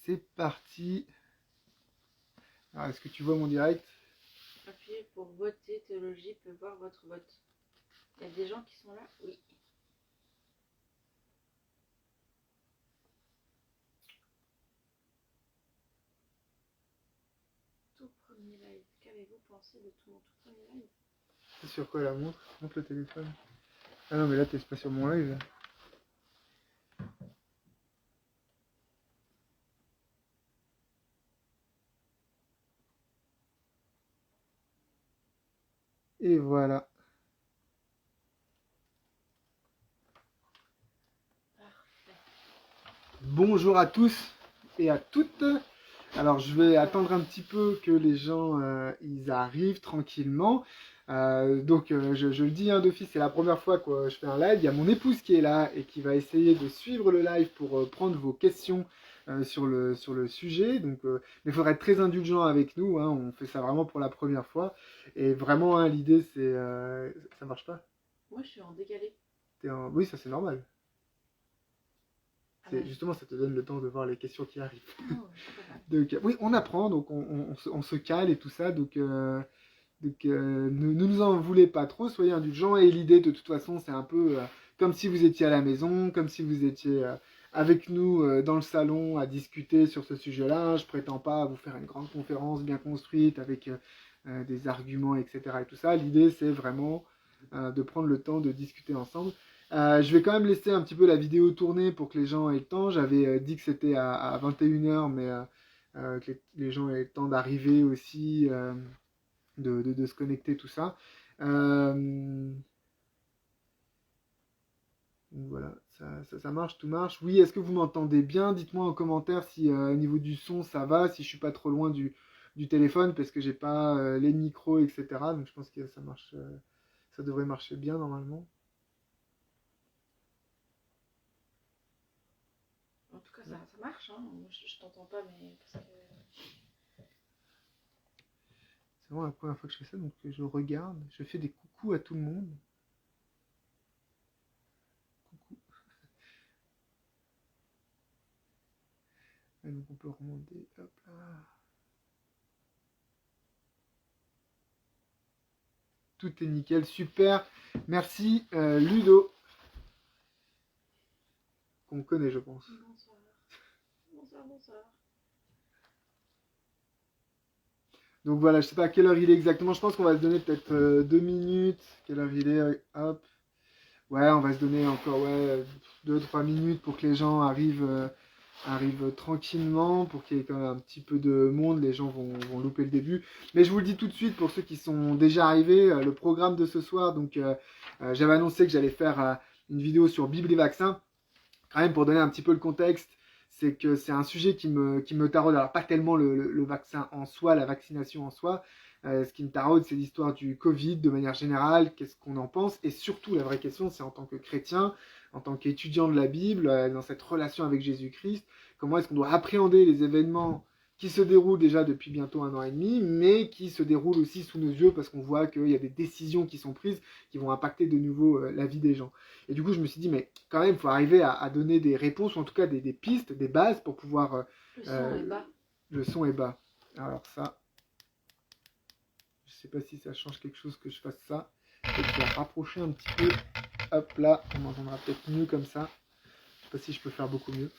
c'est parti. Alors, est-ce que tu vois mon direct? Appuyez pour voter, Théologie peut voir votre vote. Il y a des gens qui sont là? Oui. Tout premier live. Qu'avez-vous pensé de tout mon tout premier live? C'est sur quoi la montre? Montre le téléphone. Ah non, mais là, t'es pas sur mon live. Là. Et voilà. Parfait. Bonjour à tous et à toutes. Alors, je vais attendre un petit peu que les gens ils arrivent tranquillement. Je le dis d'office, c'est la première fois que je fais un live. Il y a mon épouse qui est là et qui va essayer de suivre le live pour prendre vos questions sur le sujet. Mais il faudra être très indulgent avec nous. Hein. On fait ça vraiment pour la première fois. Et vraiment, hein, l'idée, c'est... ça marche pas? Moi, je suis en décalé. Oui, ça c'est normal. Ah ouais. Justement, ça te donne le temps de voir les questions qui arrivent. Oh, Donc, oui, on apprend, donc on se cale et tout ça. Ne nous en voulez pas trop, soyez indulgents. Et l'idée, de toute façon, c'est un peu comme si vous étiez à la maison, comme si vous étiez avec nous dans le salon à discuter sur ce sujet-là. Je prétends pas à vous faire une grande conférence bien construite avec des arguments, etc. Et tout ça. L'idée, c'est vraiment de prendre le temps de discuter ensemble. Je vais quand même laisser un petit peu la vidéo tourner pour que les gens aient le temps. J'avais dit que c'était à 21h, mais que les gens aient le temps d'arriver aussi, de se connecter, tout ça. Voilà, ça marche, tout marche. Oui, est-ce que vous m'entendez bien? Dites-moi en commentaire si au niveau du son ça va, si je suis pas trop loin du téléphone, parce que j'ai pas les micros, etc. Donc je pense que ça marche, ça devrait marcher bien normalement. En tout cas, ça marche. Hein. Moi, je t'entends pas, mais parce que... C'est vraiment la première fois que je fais ça, donc je regarde, je fais des coucous à tout le monde. Coucou. Et donc on peut remonter, hop là. Tout est nickel, super. Merci Ludo. Qu'on connaît, je pense. Bonsoir. Bonsoir. Donc voilà, je sais pas à quelle heure il est exactement. Je pense qu'on va se donner peut-être 2 minutes. Quelle heure il est? Hop. Ouais, on va se donner encore 2-3 minutes pour que les gens arrivent tranquillement, pour qu'il y ait quand même un petit peu de monde. Les gens vont louper le début. Mais je vous le dis tout de suite pour ceux qui sont déjà arrivés, le programme de ce soir. Donc j'avais annoncé que j'allais faire une vidéo sur Bible et vaccins. Quand même pour donner un petit peu le contexte, c'est que c'est un sujet qui me taraude. Alors pas tellement le vaccin en soi, la vaccination en soi. Ce qui me taraude, c'est l'histoire du Covid de manière générale, qu'est-ce qu'on en pense. Et surtout, la vraie question, c'est en tant que chrétien, en tant qu'étudiant de la Bible, dans cette relation avec Jésus-Christ, comment est-ce qu'on doit appréhender les événements qui se déroulent déjà depuis bientôt 1 an et demi, mais qui se déroulent aussi sous nos yeux parce qu'on voit qu'il y a des décisions qui sont prises qui vont impacter de nouveau la vie des gens. Et du coup, je me suis dit, mais quand même, il faut arriver à donner des réponses, ou en tout cas des pistes, des bases pour pouvoir... le son est bas. Le son est bas. Alors ça, je sais pas si ça change quelque chose que je fasse ça. Je vais rapprocher un petit peu. Hop là, on m'entendra peut-être mieux comme ça. Je sais pas si je peux faire beaucoup mieux.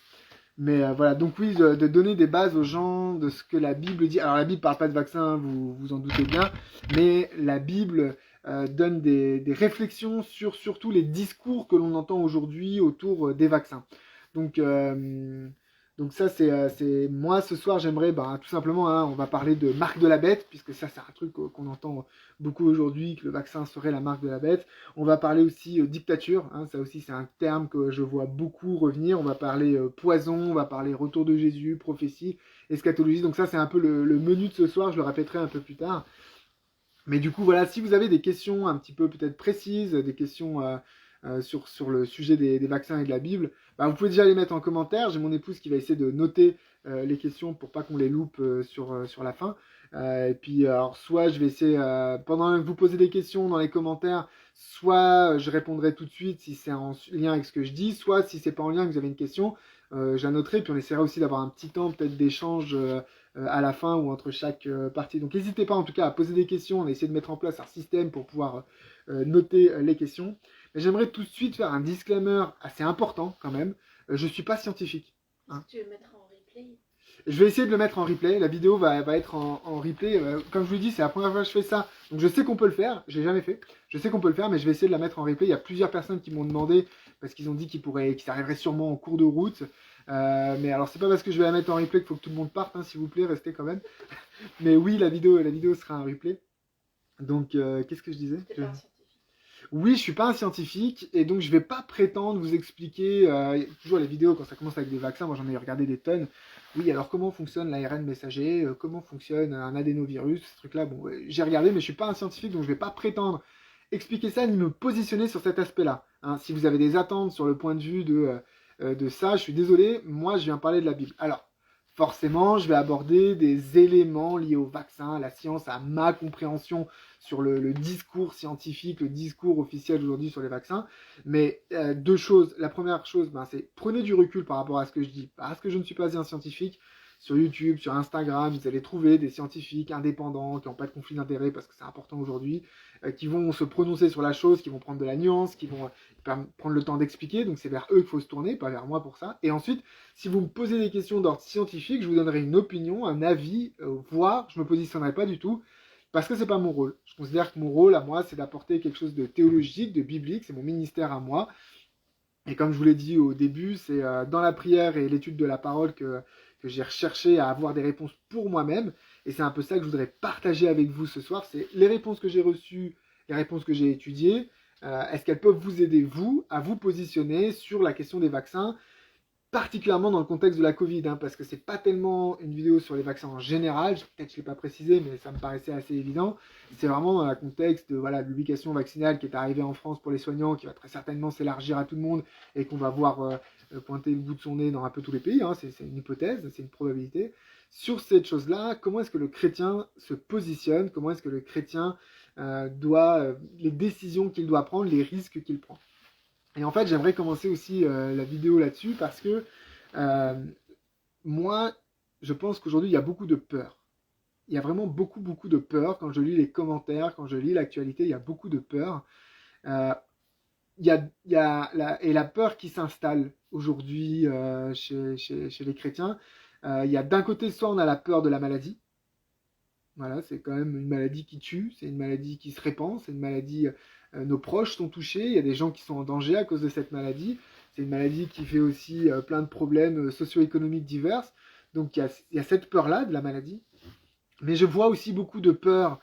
Mais voilà, donc oui, de donner des bases aux gens de ce que la Bible dit. Alors la Bible parle pas de vaccin, vous vous en doutez bien, mais la Bible donne des réflexions sur surtout les discours que l'on entend aujourd'hui autour des vaccins. Donc ça, c'est moi ce soir, j'aimerais tout simplement, hein, on va parler de marque de la bête, puisque ça, c'est un truc qu'on entend beaucoup aujourd'hui, que le vaccin serait la marque de la bête. On va parler aussi dictature, hein, ça aussi, c'est un terme que je vois beaucoup revenir. On va parler poison, on va parler retour de Jésus, prophétie, eschatologie. Donc ça, c'est un peu le menu de ce soir, je le répéterai un peu plus tard. Mais du coup, voilà, si vous avez des questions un petit peu peut-être précises, des questions sur le sujet des vaccins et de la Bible, vous pouvez déjà les mettre en commentaire. J'ai mon épouse qui va essayer de noter les questions pour pas qu'on les loupe sur la fin. Et puis, alors, soit je vais essayer, pendant que vous posez des questions dans les commentaires, soit je répondrai tout de suite si c'est en lien avec ce que je dis, soit si c'est pas en lien que vous avez une question, j'annoterai, puis on essaiera aussi d'avoir un petit temps peut-être d'échange à la fin ou entre chaque partie. Donc n'hésitez pas en tout cas à poser des questions, on a essayé de mettre en place un système pour pouvoir noter les questions. Mais j'aimerais tout de suite faire un disclaimer assez important quand même. Je ne suis pas scientifique. Hein. Tu veux mettre en replay? Je vais essayer de le mettre en replay. La vidéo va être en replay. Comme je vous dis, c'est la première fois que je fais ça. Donc je sais qu'on peut le faire. Je l'ai jamais fait. Je sais qu'on peut le faire, mais je vais essayer de la mettre en replay. Il y a plusieurs personnes qui m'ont demandé parce qu'ils ont dit qu'ils arriveraient sûrement en cours de route. Mais alors c'est pas parce que je vais la mettre en replay qu'il faut que tout le monde parte, hein, s'il vous plaît, restez quand même. Mais oui, la vidéo sera en replay. Donc qu'est-ce que je disais? Oui, je suis pas un scientifique et donc je vais pas prétendre vous expliquer toujours les vidéos quand ça commence avec des vaccins. Moi, j'en ai regardé des tonnes. Oui, alors comment fonctionne l'ARN messager, comment fonctionne un adénovirus, ce truc-là. Bon, j'ai regardé, mais je suis pas un scientifique, donc je vais pas prétendre expliquer ça ni me positionner sur cet aspect-là. Hein. Si vous avez des attentes sur le point de vue de ça, je suis désolé. Moi, je viens parler de la Bible. Alors, forcément, je vais aborder des éléments liés au vaccin, à la science, à ma compréhension sur le discours scientifique, le discours officiel aujourd'hui sur les vaccins. Mais deux choses. La première chose, c'est prenez du recul par rapport à ce que je dis. Parce que je ne suis pas un scientifique. Sur YouTube, sur Instagram, vous allez trouver des scientifiques indépendants qui n'ont pas de conflit d'intérêt parce que c'est important aujourd'hui, qui vont se prononcer sur la chose, qui vont prendre de la nuance, qui vont prendre le temps d'expliquer. Donc c'est vers eux qu'il faut se tourner, pas vers moi pour ça. Et ensuite, si vous me posez des questions d'ordre scientifique, je vous donnerai une opinion, un avis, voire je me positionnerai pas du tout parce que c'est pas mon rôle. Je considère que mon rôle à moi, c'est d'apporter quelque chose de théologique, de biblique, c'est mon ministère à moi. Et comme je vous l'ai dit au début, c'est dans la prière et l'étude de la parole que j'ai recherché à avoir des réponses pour moi-même. Et c'est un peu ça que je voudrais partager avec vous ce soir. C'est les réponses que j'ai reçues, les réponses que j'ai étudiées. Est-ce qu'elles peuvent vous aider, vous, à vous positionner sur la question des vaccins, particulièrement dans le contexte de la Covid, hein, parce que c'est pas tellement une vidéo sur les vaccins en général, peut-être je ne l'ai pas précisé, mais ça me paraissait assez évident. C'est vraiment dans le contexte de l'obligation vaccinale qui est arrivée en France pour les soignants, qui va très certainement s'élargir à tout le monde et qu'on va voir pointer le bout de son nez dans un peu tous les pays. Hein, c'est une hypothèse, c'est une probabilité. Sur cette chose-là, comment est-ce que le chrétien se positionne? Comment est-ce que le chrétien les décisions qu'il doit prendre, les risques qu'il prend? Et en fait, j'aimerais commencer aussi la vidéo là-dessus parce que moi, je pense qu'aujourd'hui, il y a beaucoup de peur. Il y a vraiment beaucoup, beaucoup de peur. Quand je lis les commentaires, quand je lis l'actualité, il y a beaucoup de peur. Il y a la peur qui s'installe aujourd'hui chez les chrétiens. Il y a d'un côté, soit on a la peur de la maladie. Voilà, c'est quand même une maladie qui tue, c'est une maladie qui se répand, c'est une maladie, nos proches sont touchés, il y a des gens qui sont en danger à cause de cette maladie. C'est une maladie qui fait aussi plein de problèmes socio-économiques divers. Donc il y a cette peur-là de la maladie. Mais je vois aussi beaucoup de peur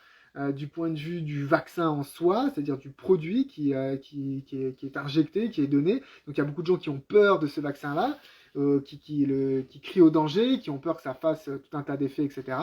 du point de vue du vaccin en soi, c'est-à-dire du produit qui est injecté, qui est donné. Donc il y a beaucoup de gens qui ont peur de ce vaccin-là, qui crient au danger, qui ont peur que ça fasse tout un tas d'effets, etc.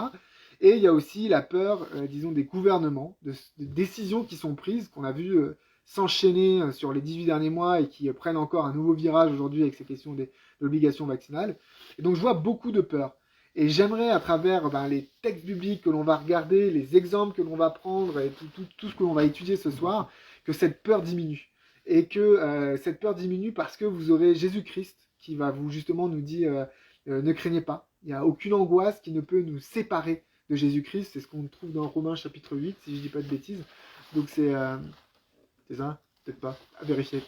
Et il y a aussi la peur, disons, des gouvernements, de décisions qui sont prises, qu'on a vu s'enchaîner sur les 18 derniers mois et qui prennent encore un nouveau virage aujourd'hui avec ces questions de l'obligation vaccinale. Et donc je vois beaucoup de peur. Et j'aimerais, à travers les textes bibliques que l'on va regarder, les exemples que l'on va prendre et tout ce que l'on va étudier ce soir, que cette peur diminue. Et que cette peur diminue parce que vous aurez Jésus-Christ qui va vous justement nous dire ne craignez pas. Il n'y a aucune angoisse qui ne peut nous séparer de Jésus-Christ. C'est ce qu'on trouve dans Romains chapitre 8, si je ne dis pas de bêtises. Donc c'est ça? Peut-être pas. À vérifier.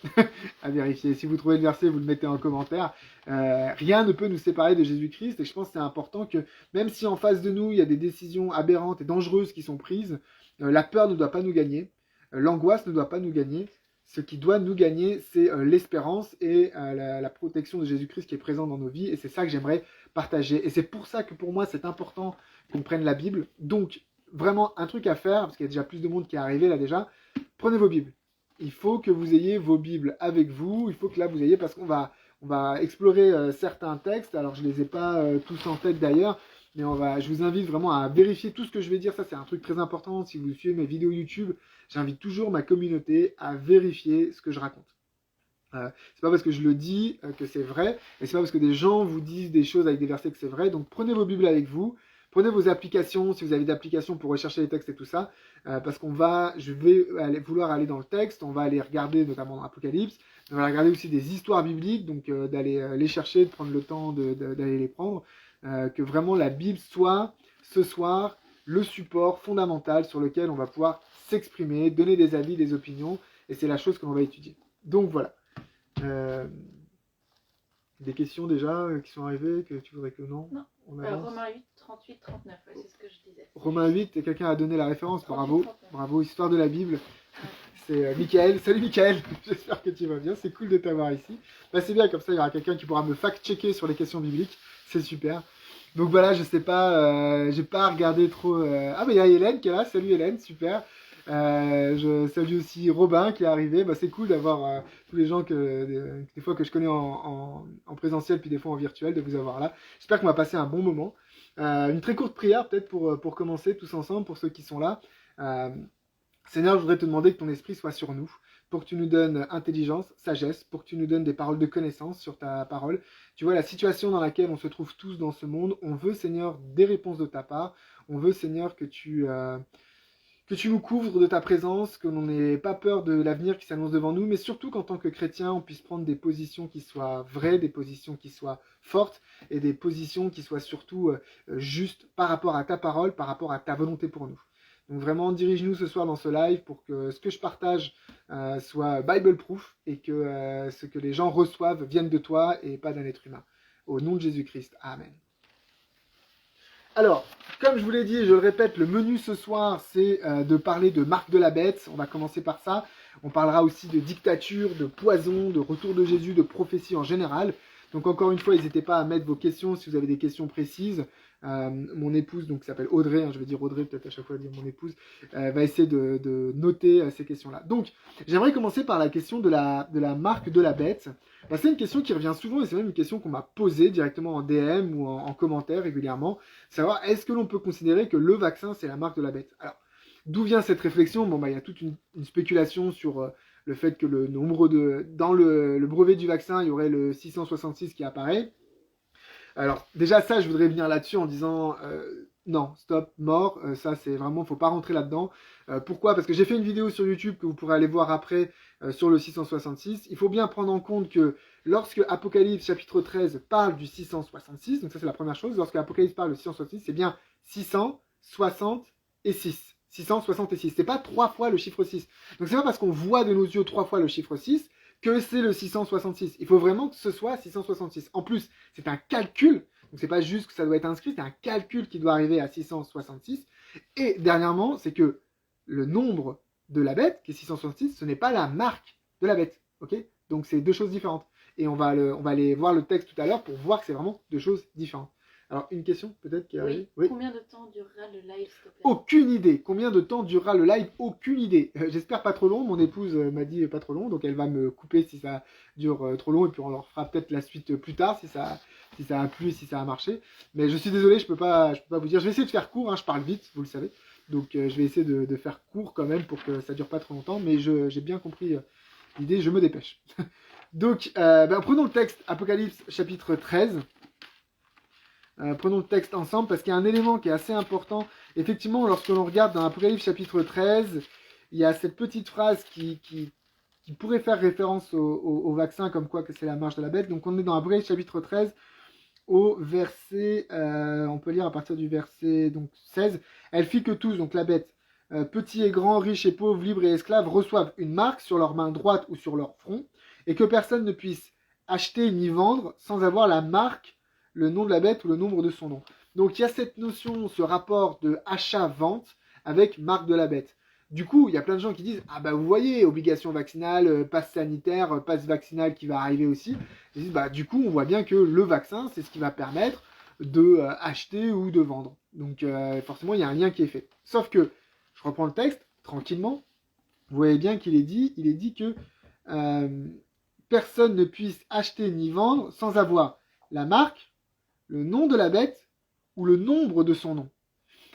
À vérifier. Si vous trouvez le verset, vous le mettez en commentaire. Rien ne peut nous séparer de Jésus-Christ. Et je pense que c'est important que, même si en face de nous, il y a des décisions aberrantes et dangereuses qui sont prises, la peur ne doit pas nous gagner. L'angoisse ne doit pas nous gagner. Ce qui doit nous gagner, c'est l'espérance et la protection de Jésus-Christ qui est présente dans nos vies. Et c'est ça que j'aimerais partager. Et c'est pour ça que pour moi, c'est important qu'on prenne la Bible. Donc, vraiment, un truc à faire, parce qu'il y a déjà plus de monde qui est arrivé là déjà, prenez vos Bibles. Il faut que vous ayez vos Bibles avec vous. Il faut que là, vous ayez, parce qu'on va explorer certains textes. Alors, je ne les ai pas tous en tête d'ailleurs, mais je vous invite vraiment à vérifier tout ce que je vais dire. Ça, c'est un truc très important. Si vous suivez mes vidéos YouTube, j'invite toujours ma communauté à vérifier ce que je raconte. C'est pas parce que je le dis que c'est vrai, et c'est pas parce que des gens vous disent des choses avec des versets que c'est vrai. Donc prenez vos Bibles avec vous, Prenez vos applications, si vous avez des applications pour rechercher les textes et tout ça, parce je vais vouloir aller dans le texte, on va aller regarder notamment dans Apocalypse, on va regarder aussi des histoires bibliques, donc d'aller les chercher, de prendre le temps d'aller les prendre, que vraiment la Bible soit ce soir le support fondamental sur lequel on va pouvoir s'exprimer, donner des avis, des opinions, et c'est la chose que l'on va étudier. Donc voilà. Des questions déjà qui sont arrivées, que tu voudrais que non? Non. Romains 8, 38, 39, ouais, c'est ce que je disais. Romains 8, et quelqu'un a donné la référence, 38, bravo, 39. bravo, histoire de la Bible. C'est Mickaël, salut Mickaël, j'espère que tu vas bien, c'est cool de t'avoir ici. Bah, c'est bien, comme ça il y aura quelqu'un qui pourra me fact-checker sur les questions bibliques, c'est super. Donc voilà, je sais pas, j'ai pas regardé trop... Ah bah il y a Hélène qui est là, salut Hélène, super. Je salue aussi Robin qui est arrivé, bah, c'est cool d'avoir tous les gens des fois que je connais en présentiel puis des fois en virtuel, de vous avoir là. J'espère qu'on va passer un bon moment. Une très courte prière peut-être pour commencer tous ensemble, pour ceux qui sont là. Seigneur, je voudrais te demander que ton esprit soit sur nous, pour que tu nous donnes intelligence, sagesse, pour que tu nous donnes des paroles de connaissance sur ta parole. Tu vois la situation dans laquelle on se trouve tous dans ce monde. On veut, Seigneur, des réponses de ta part. On veut, Seigneur, que tu nous couvres de ta présence, que l'on n'ait pas peur de l'avenir qui s'annonce devant nous, mais surtout qu'en tant que chrétien, on puisse prendre des positions qui soient vraies, des positions qui soient fortes, et des positions qui soient surtout justes par rapport à ta parole, par rapport à ta volonté pour nous. Donc vraiment, dirige-nous ce soir dans ce live pour que ce que je partage soit Bible-proof et que ce que les gens reçoivent vienne de toi et pas d'un être humain. Au nom de Jésus-Christ. Amen. Alors, comme je vous l'ai dit et je le répète, le menu ce soir, c'est de parler de Marc de la Bête. On va commencer par ça. On parlera aussi de dictature, de poison, de retour de Jésus, de prophétie en général. Donc encore une fois, n'hésitez pas à mettre vos questions si vous avez des questions précises. Mon épouse, donc qui s'appelle Audrey, je vais dire Audrey peut-être à chaque fois dire mon épouse, va essayer de noter ces questions-là. Donc, j'aimerais commencer par la question de la marque de la bête. C'est une question qui revient souvent et c'est même une question qu'on m'a posée directement en DM ou en commentaire régulièrement. Savoir, est-ce que l'on peut considérer que le vaccin, c'est la marque de la bête? Alors, d'où vient cette réflexion? Bon, il y a toute une spéculation sur le fait que le nombre dans le brevet du vaccin, il y aurait le 666 qui apparaît. Alors, déjà ça, je voudrais venir là-dessus en disant non, stop, mort, ça c'est vraiment, faut pas rentrer là-dedans. Pourquoi? Parce que j'ai fait une vidéo sur YouTube que vous pourrez aller voir après sur le 666. Il faut bien prendre en compte que lorsque Apocalypse chapitre 13 parle du 666, donc ça c'est la première chose, lorsque Apocalypse parle du 666, c'est bien 666. 666. C'est pas 3 fois le chiffre 6. Donc c'est pas parce qu'on voit de nos yeux 3 fois le chiffre 6 que c'est le 666. Il faut vraiment que ce soit 666. En plus, c'est un calcul. Donc c'est pas juste que ça doit être inscrit, c'est un calcul qui doit arriver à 666. Et dernièrement, c'est que le nombre de la bête, qui est 666, ce n'est pas la marque de la bête. Ok? Donc c'est deux choses différentes. Et on va aller voir le texte tout à l'heure pour voir que c'est vraiment deux choses différentes. Alors, une question peut-être qui arrive. Oui. Combien de temps durera le live, s'il te plaît? Aucune idée. Combien de temps durera le live? Aucune idée. J'espère pas trop long. Mon épouse m'a dit pas trop long, donc elle va me couper si ça dure trop long, et puis on leur fera peut-être la suite plus tard si ça a plu et si ça a marché. Mais je suis désolé, je peux pas vous dire. Je vais essayer de faire court, je parle vite, vous le savez. Donc je vais essayer de faire court quand même pour que ça dure pas trop longtemps, mais j'ai bien compris l'idée, je me dépêche. Donc, prenons le texte, Apocalypse chapitre 13. Prenons le texte ensemble parce qu'il y a un élément qui est assez important. Effectivement, lorsque l'on regarde dans Apocalypse chapitre 13, il y a cette petite phrase qui pourrait faire référence au vaccin, comme quoi que c'est la marche de la bête. Donc on est dans Apocalypse chapitre 13 au verset, on peut lire à partir du verset donc 16. Elle fit que tous, donc la bête, petits et grands, riches et pauvres, libres et esclaves, reçoivent une marque sur leur main droite ou sur leur front, et que personne ne puisse acheter ni vendre sans avoir la marque, le nom de la bête ou le nombre de son nom. Donc il y a cette notion, ce rapport de achat-vente avec marque de la bête. Du coup, il y a plein de gens qui disent « Ah bah vous voyez, obligation vaccinale, passe sanitaire, passe vaccinal qui va arriver aussi. » Ils disent « Bah du coup, on voit bien que le vaccin, c'est ce qui va permettre de acheter ou de vendre. » Donc forcément, il y a un lien qui est fait. Sauf que, je reprends le texte, tranquillement, vous voyez bien qu'il est dit que personne ne puisse acheter ni vendre sans avoir la marque, le nom de la bête ou le nombre de son nom.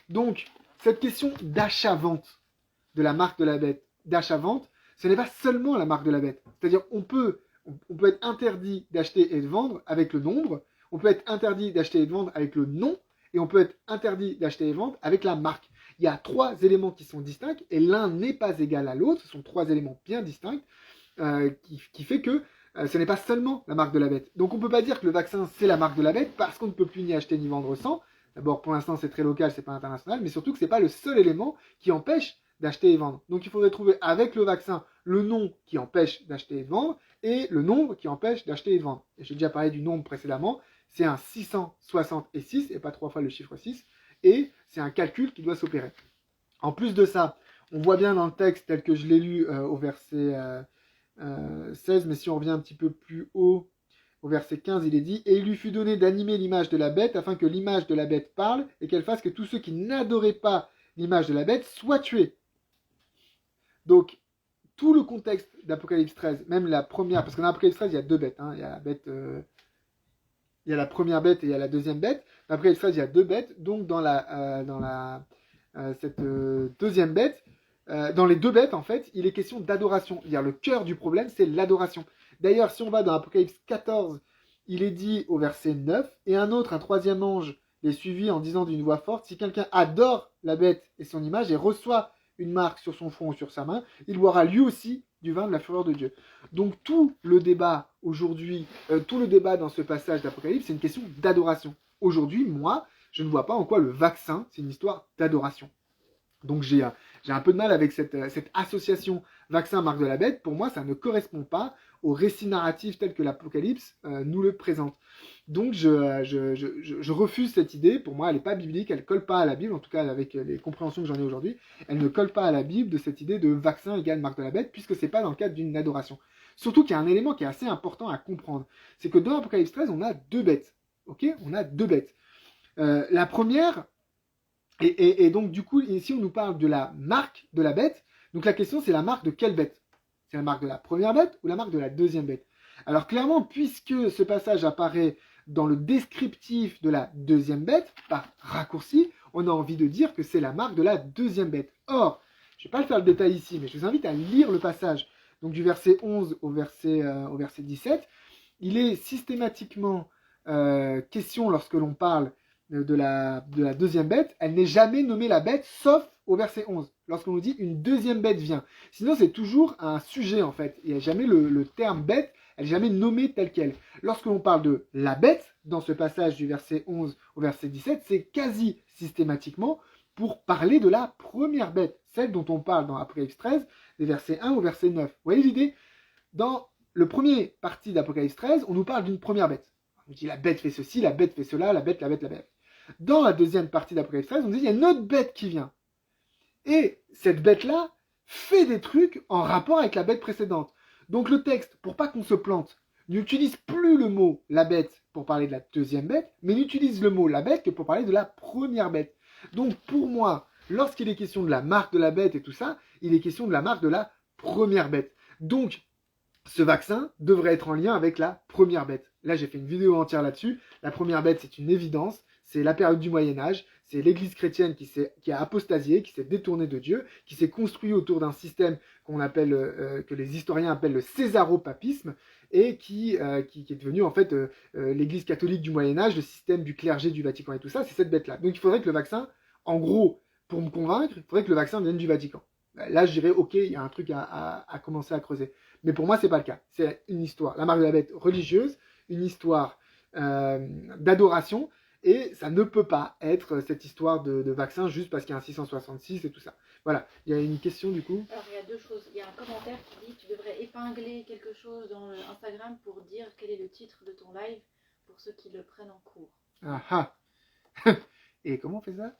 Donc, cette question d'achat-vente de la marque de la bête, d'achat-vente, ce n'est pas seulement la marque de la bête. C'est-à-dire, on peut être interdit d'acheter et de vendre avec le nombre, on peut être interdit d'acheter et de vendre avec le nom, et on peut être interdit d'acheter et vendre avec la marque. Il y a 3 éléments qui sont distincts et l'un n'est pas égal à l'autre. Ce sont 3 éléments bien distincts qui fait que ce n'est pas seulement la marque de la bête. Donc on ne peut pas dire que le vaccin c'est la marque de la bête parce qu'on ne peut plus ni acheter ni vendre sans. D'abord pour l'instant c'est très local, c'est pas international, mais surtout que c'est pas le seul élément qui empêche d'acheter et vendre. Donc il faudrait trouver avec le vaccin le nom qui empêche d'acheter et de vendre et le nombre qui empêche d'acheter et de vendre. Et j'ai déjà parlé du nombre précédemment, c'est un 666 et pas 3 fois le chiffre 6 et c'est un calcul qui doit s'opérer. En plus de ça, on voit bien dans le texte tel que je l'ai lu au verset 16, mais si on revient un petit peu plus haut, au verset 15, il est dit « Et il lui fut donné d'animer l'image de la bête, afin que l'image de la bête parle, et qu'elle fasse que tous ceux qui n'adoraient pas l'image de la bête soient tués. » Donc, tout le contexte d'Apocalypse 13, même la première, parce que dans Apocalypse 13, il y a 2 bêtes, hein, il y a la bête... il y a la première bête et il y a la deuxième bête. Dans Apocalypse 13, il y a 2 bêtes, donc dans cette deuxième bête, dans les 2 bêtes, en fait, il est question d'adoration. C'est-à-dire le cœur du problème, c'est l'adoration. D'ailleurs, si on va dans Apocalypse 14, il est dit au verset 9, « Et un troisième ange, les suivit en disant d'une voix forte, « Si quelqu'un adore la bête et son image et reçoit une marque sur son front ou sur sa main, il boira lui aussi du vin de la fureur de Dieu. » Donc tout le débat aujourd'hui, tout le débat dans ce passage d'Apocalypse, c'est une question d'adoration. Aujourd'hui, moi, je ne vois pas en quoi le vaccin, c'est une histoire d'adoration. Donc j'ai un peu de mal avec cette association vaccin-marque de la bête. Pour moi, ça ne correspond pas au récit narratif tel que l'Apocalypse nous le présente. Donc je refuse cette idée. Pour moi, elle n'est pas biblique, elle ne colle pas à la Bible, en tout cas avec les compréhensions que j'en ai aujourd'hui. Elle ne colle pas à la Bible de cette idée de vaccin égale marque de la bête, puisque ce n'est pas dans le cadre d'une adoration. Surtout qu'il y a un élément qui est assez important à comprendre. C'est que dans Apocalypse 13, on a 2 bêtes. Ok, on a 2 bêtes. La première... Et donc, du coup, ici, on nous parle de la marque de la bête. Donc, la question, c'est la marque de quelle bête? C'est la marque de la première bête ou la marque de la deuxième bête? Alors, clairement, puisque ce passage apparaît dans le descriptif de la deuxième bête, par raccourci, on a envie de dire que c'est la marque de la deuxième bête. Or, je ne vais pas le faire le détail ici, mais je vous invite à lire le passage. Donc, du verset 11 au verset 17, il est systématiquement question, lorsque l'on parle de la deuxième bête, elle n'est jamais nommée la bête, sauf au verset 11, lorsqu'on nous dit une deuxième bête vient. Sinon, c'est toujours un sujet, en fait. Il n'y a jamais le terme bête, elle n'est jamais nommée telle qu'elle. Lorsque l'on parle de la bête, dans ce passage du verset 11 au verset 17, c'est quasi systématiquement pour parler de la première bête, celle dont on parle dans Apocalypse 13, des versets 1 au verset 9. Vous voyez l'idée? Dans le premier partie d'Apocalypse 13, on nous parle d'une première bête. On dit la bête fait ceci, la bête fait cela, la bête, la bête, la bête. Dans la deuxième partie d'Apocalypse 13, on dit il y a une autre bête qui vient. Et cette bête-là fait des trucs en rapport avec la bête précédente. Donc le texte, pour pas qu'on se plante, n'utilise plus le mot la bête pour parler de la deuxième bête, mais n'utilise le mot la bête que pour parler de la première bête. Donc pour moi, lorsqu'il est question de la marque de la bête et tout ça, il est question de la marque de la première bête. Donc ce vaccin devrait être en lien avec la première bête. Là, j'ai fait une vidéo entière là-dessus. La première bête, c'est une évidence. C'est la période du Moyen-Âge. C'est l'église chrétienne qui a apostasié, qui s'est détournée de Dieu, qui s'est construit autour d'un système qu'on appelle, que les historiens appellent le césaropapisme, et qui est devenu en fait l'église catholique du Moyen-Âge, le système du clergé du Vatican et tout ça. C'est cette bête-là. Donc il faudrait que le vaccin, en gros, pour me convaincre, il faudrait que le vaccin vienne du Vatican. Là, je dirais, ok, il y a un truc à commencer à creuser. Mais pour moi, c'est pas le cas. C'est une histoire, la marque de la bête religieuse, une histoire d'adoration, et ça ne peut pas être cette histoire de vaccin juste parce qu'il y a un 666 et tout ça. Voilà, il y a une question du coup. Alors, il y a 2 choses. Il y a un commentaire qui dit tu devrais épingler quelque chose dans Instagram pour dire quel est le titre de ton live pour ceux qui le prennent en cours. Ah ah. Et comment on fait ça?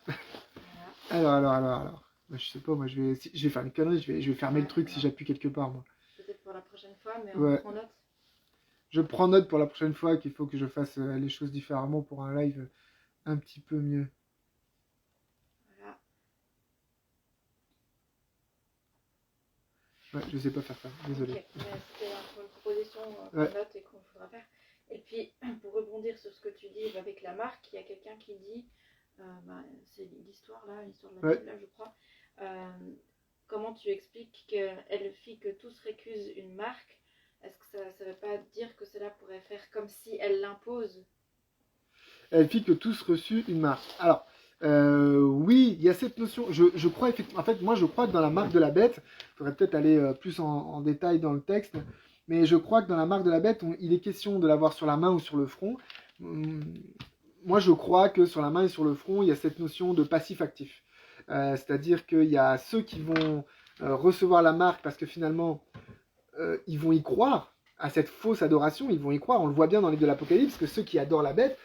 Voilà. Alors. Moi, je sais pas, moi je vais faire une connerie, je vais fermer le truc si j'appuie quelque part, moi. Peut-être pour la prochaine fois, mais Ouais. on prend note. Je prends note pour la prochaine fois qu'il faut que je fasse les choses différemment pour un live un petit peu mieux. Voilà. Ouais, je sais pas faire ça, désolé. Okay. C'était une proposition qu'on Ouais. note et qu'on faudra faire. Et puis, pour rebondir sur ce que tu dis avec la marque, il y a quelqu'un qui dit, c'est l'histoire là, l'histoire de la Bible là, je crois. Comment tu expliques qu'elle fit que tous récusent une marque? Est-ce que ça ne veut pas dire que cela pourrait faire comme si elle l'impose? Elle fit que tous reçurent une marque. Alors, oui, il y a cette notion. Je crois effectivement. En fait, moi, je crois que dans la marque de la bête, il faudrait peut-être aller plus en détail dans le texte, mais je crois que dans la marque de la bête, il est question de l'avoir sur la main ou sur le front. Moi, je crois que sur la main et sur le front, il y a cette notion de passif-actif. C'est-à-dire qu'il y a ceux qui vont recevoir la marque parce que finalement, ils vont y croire à cette fausse adoration, ils vont y croire. On le voit bien dans les livres de l'Apocalypse que ceux qui adorent la bête,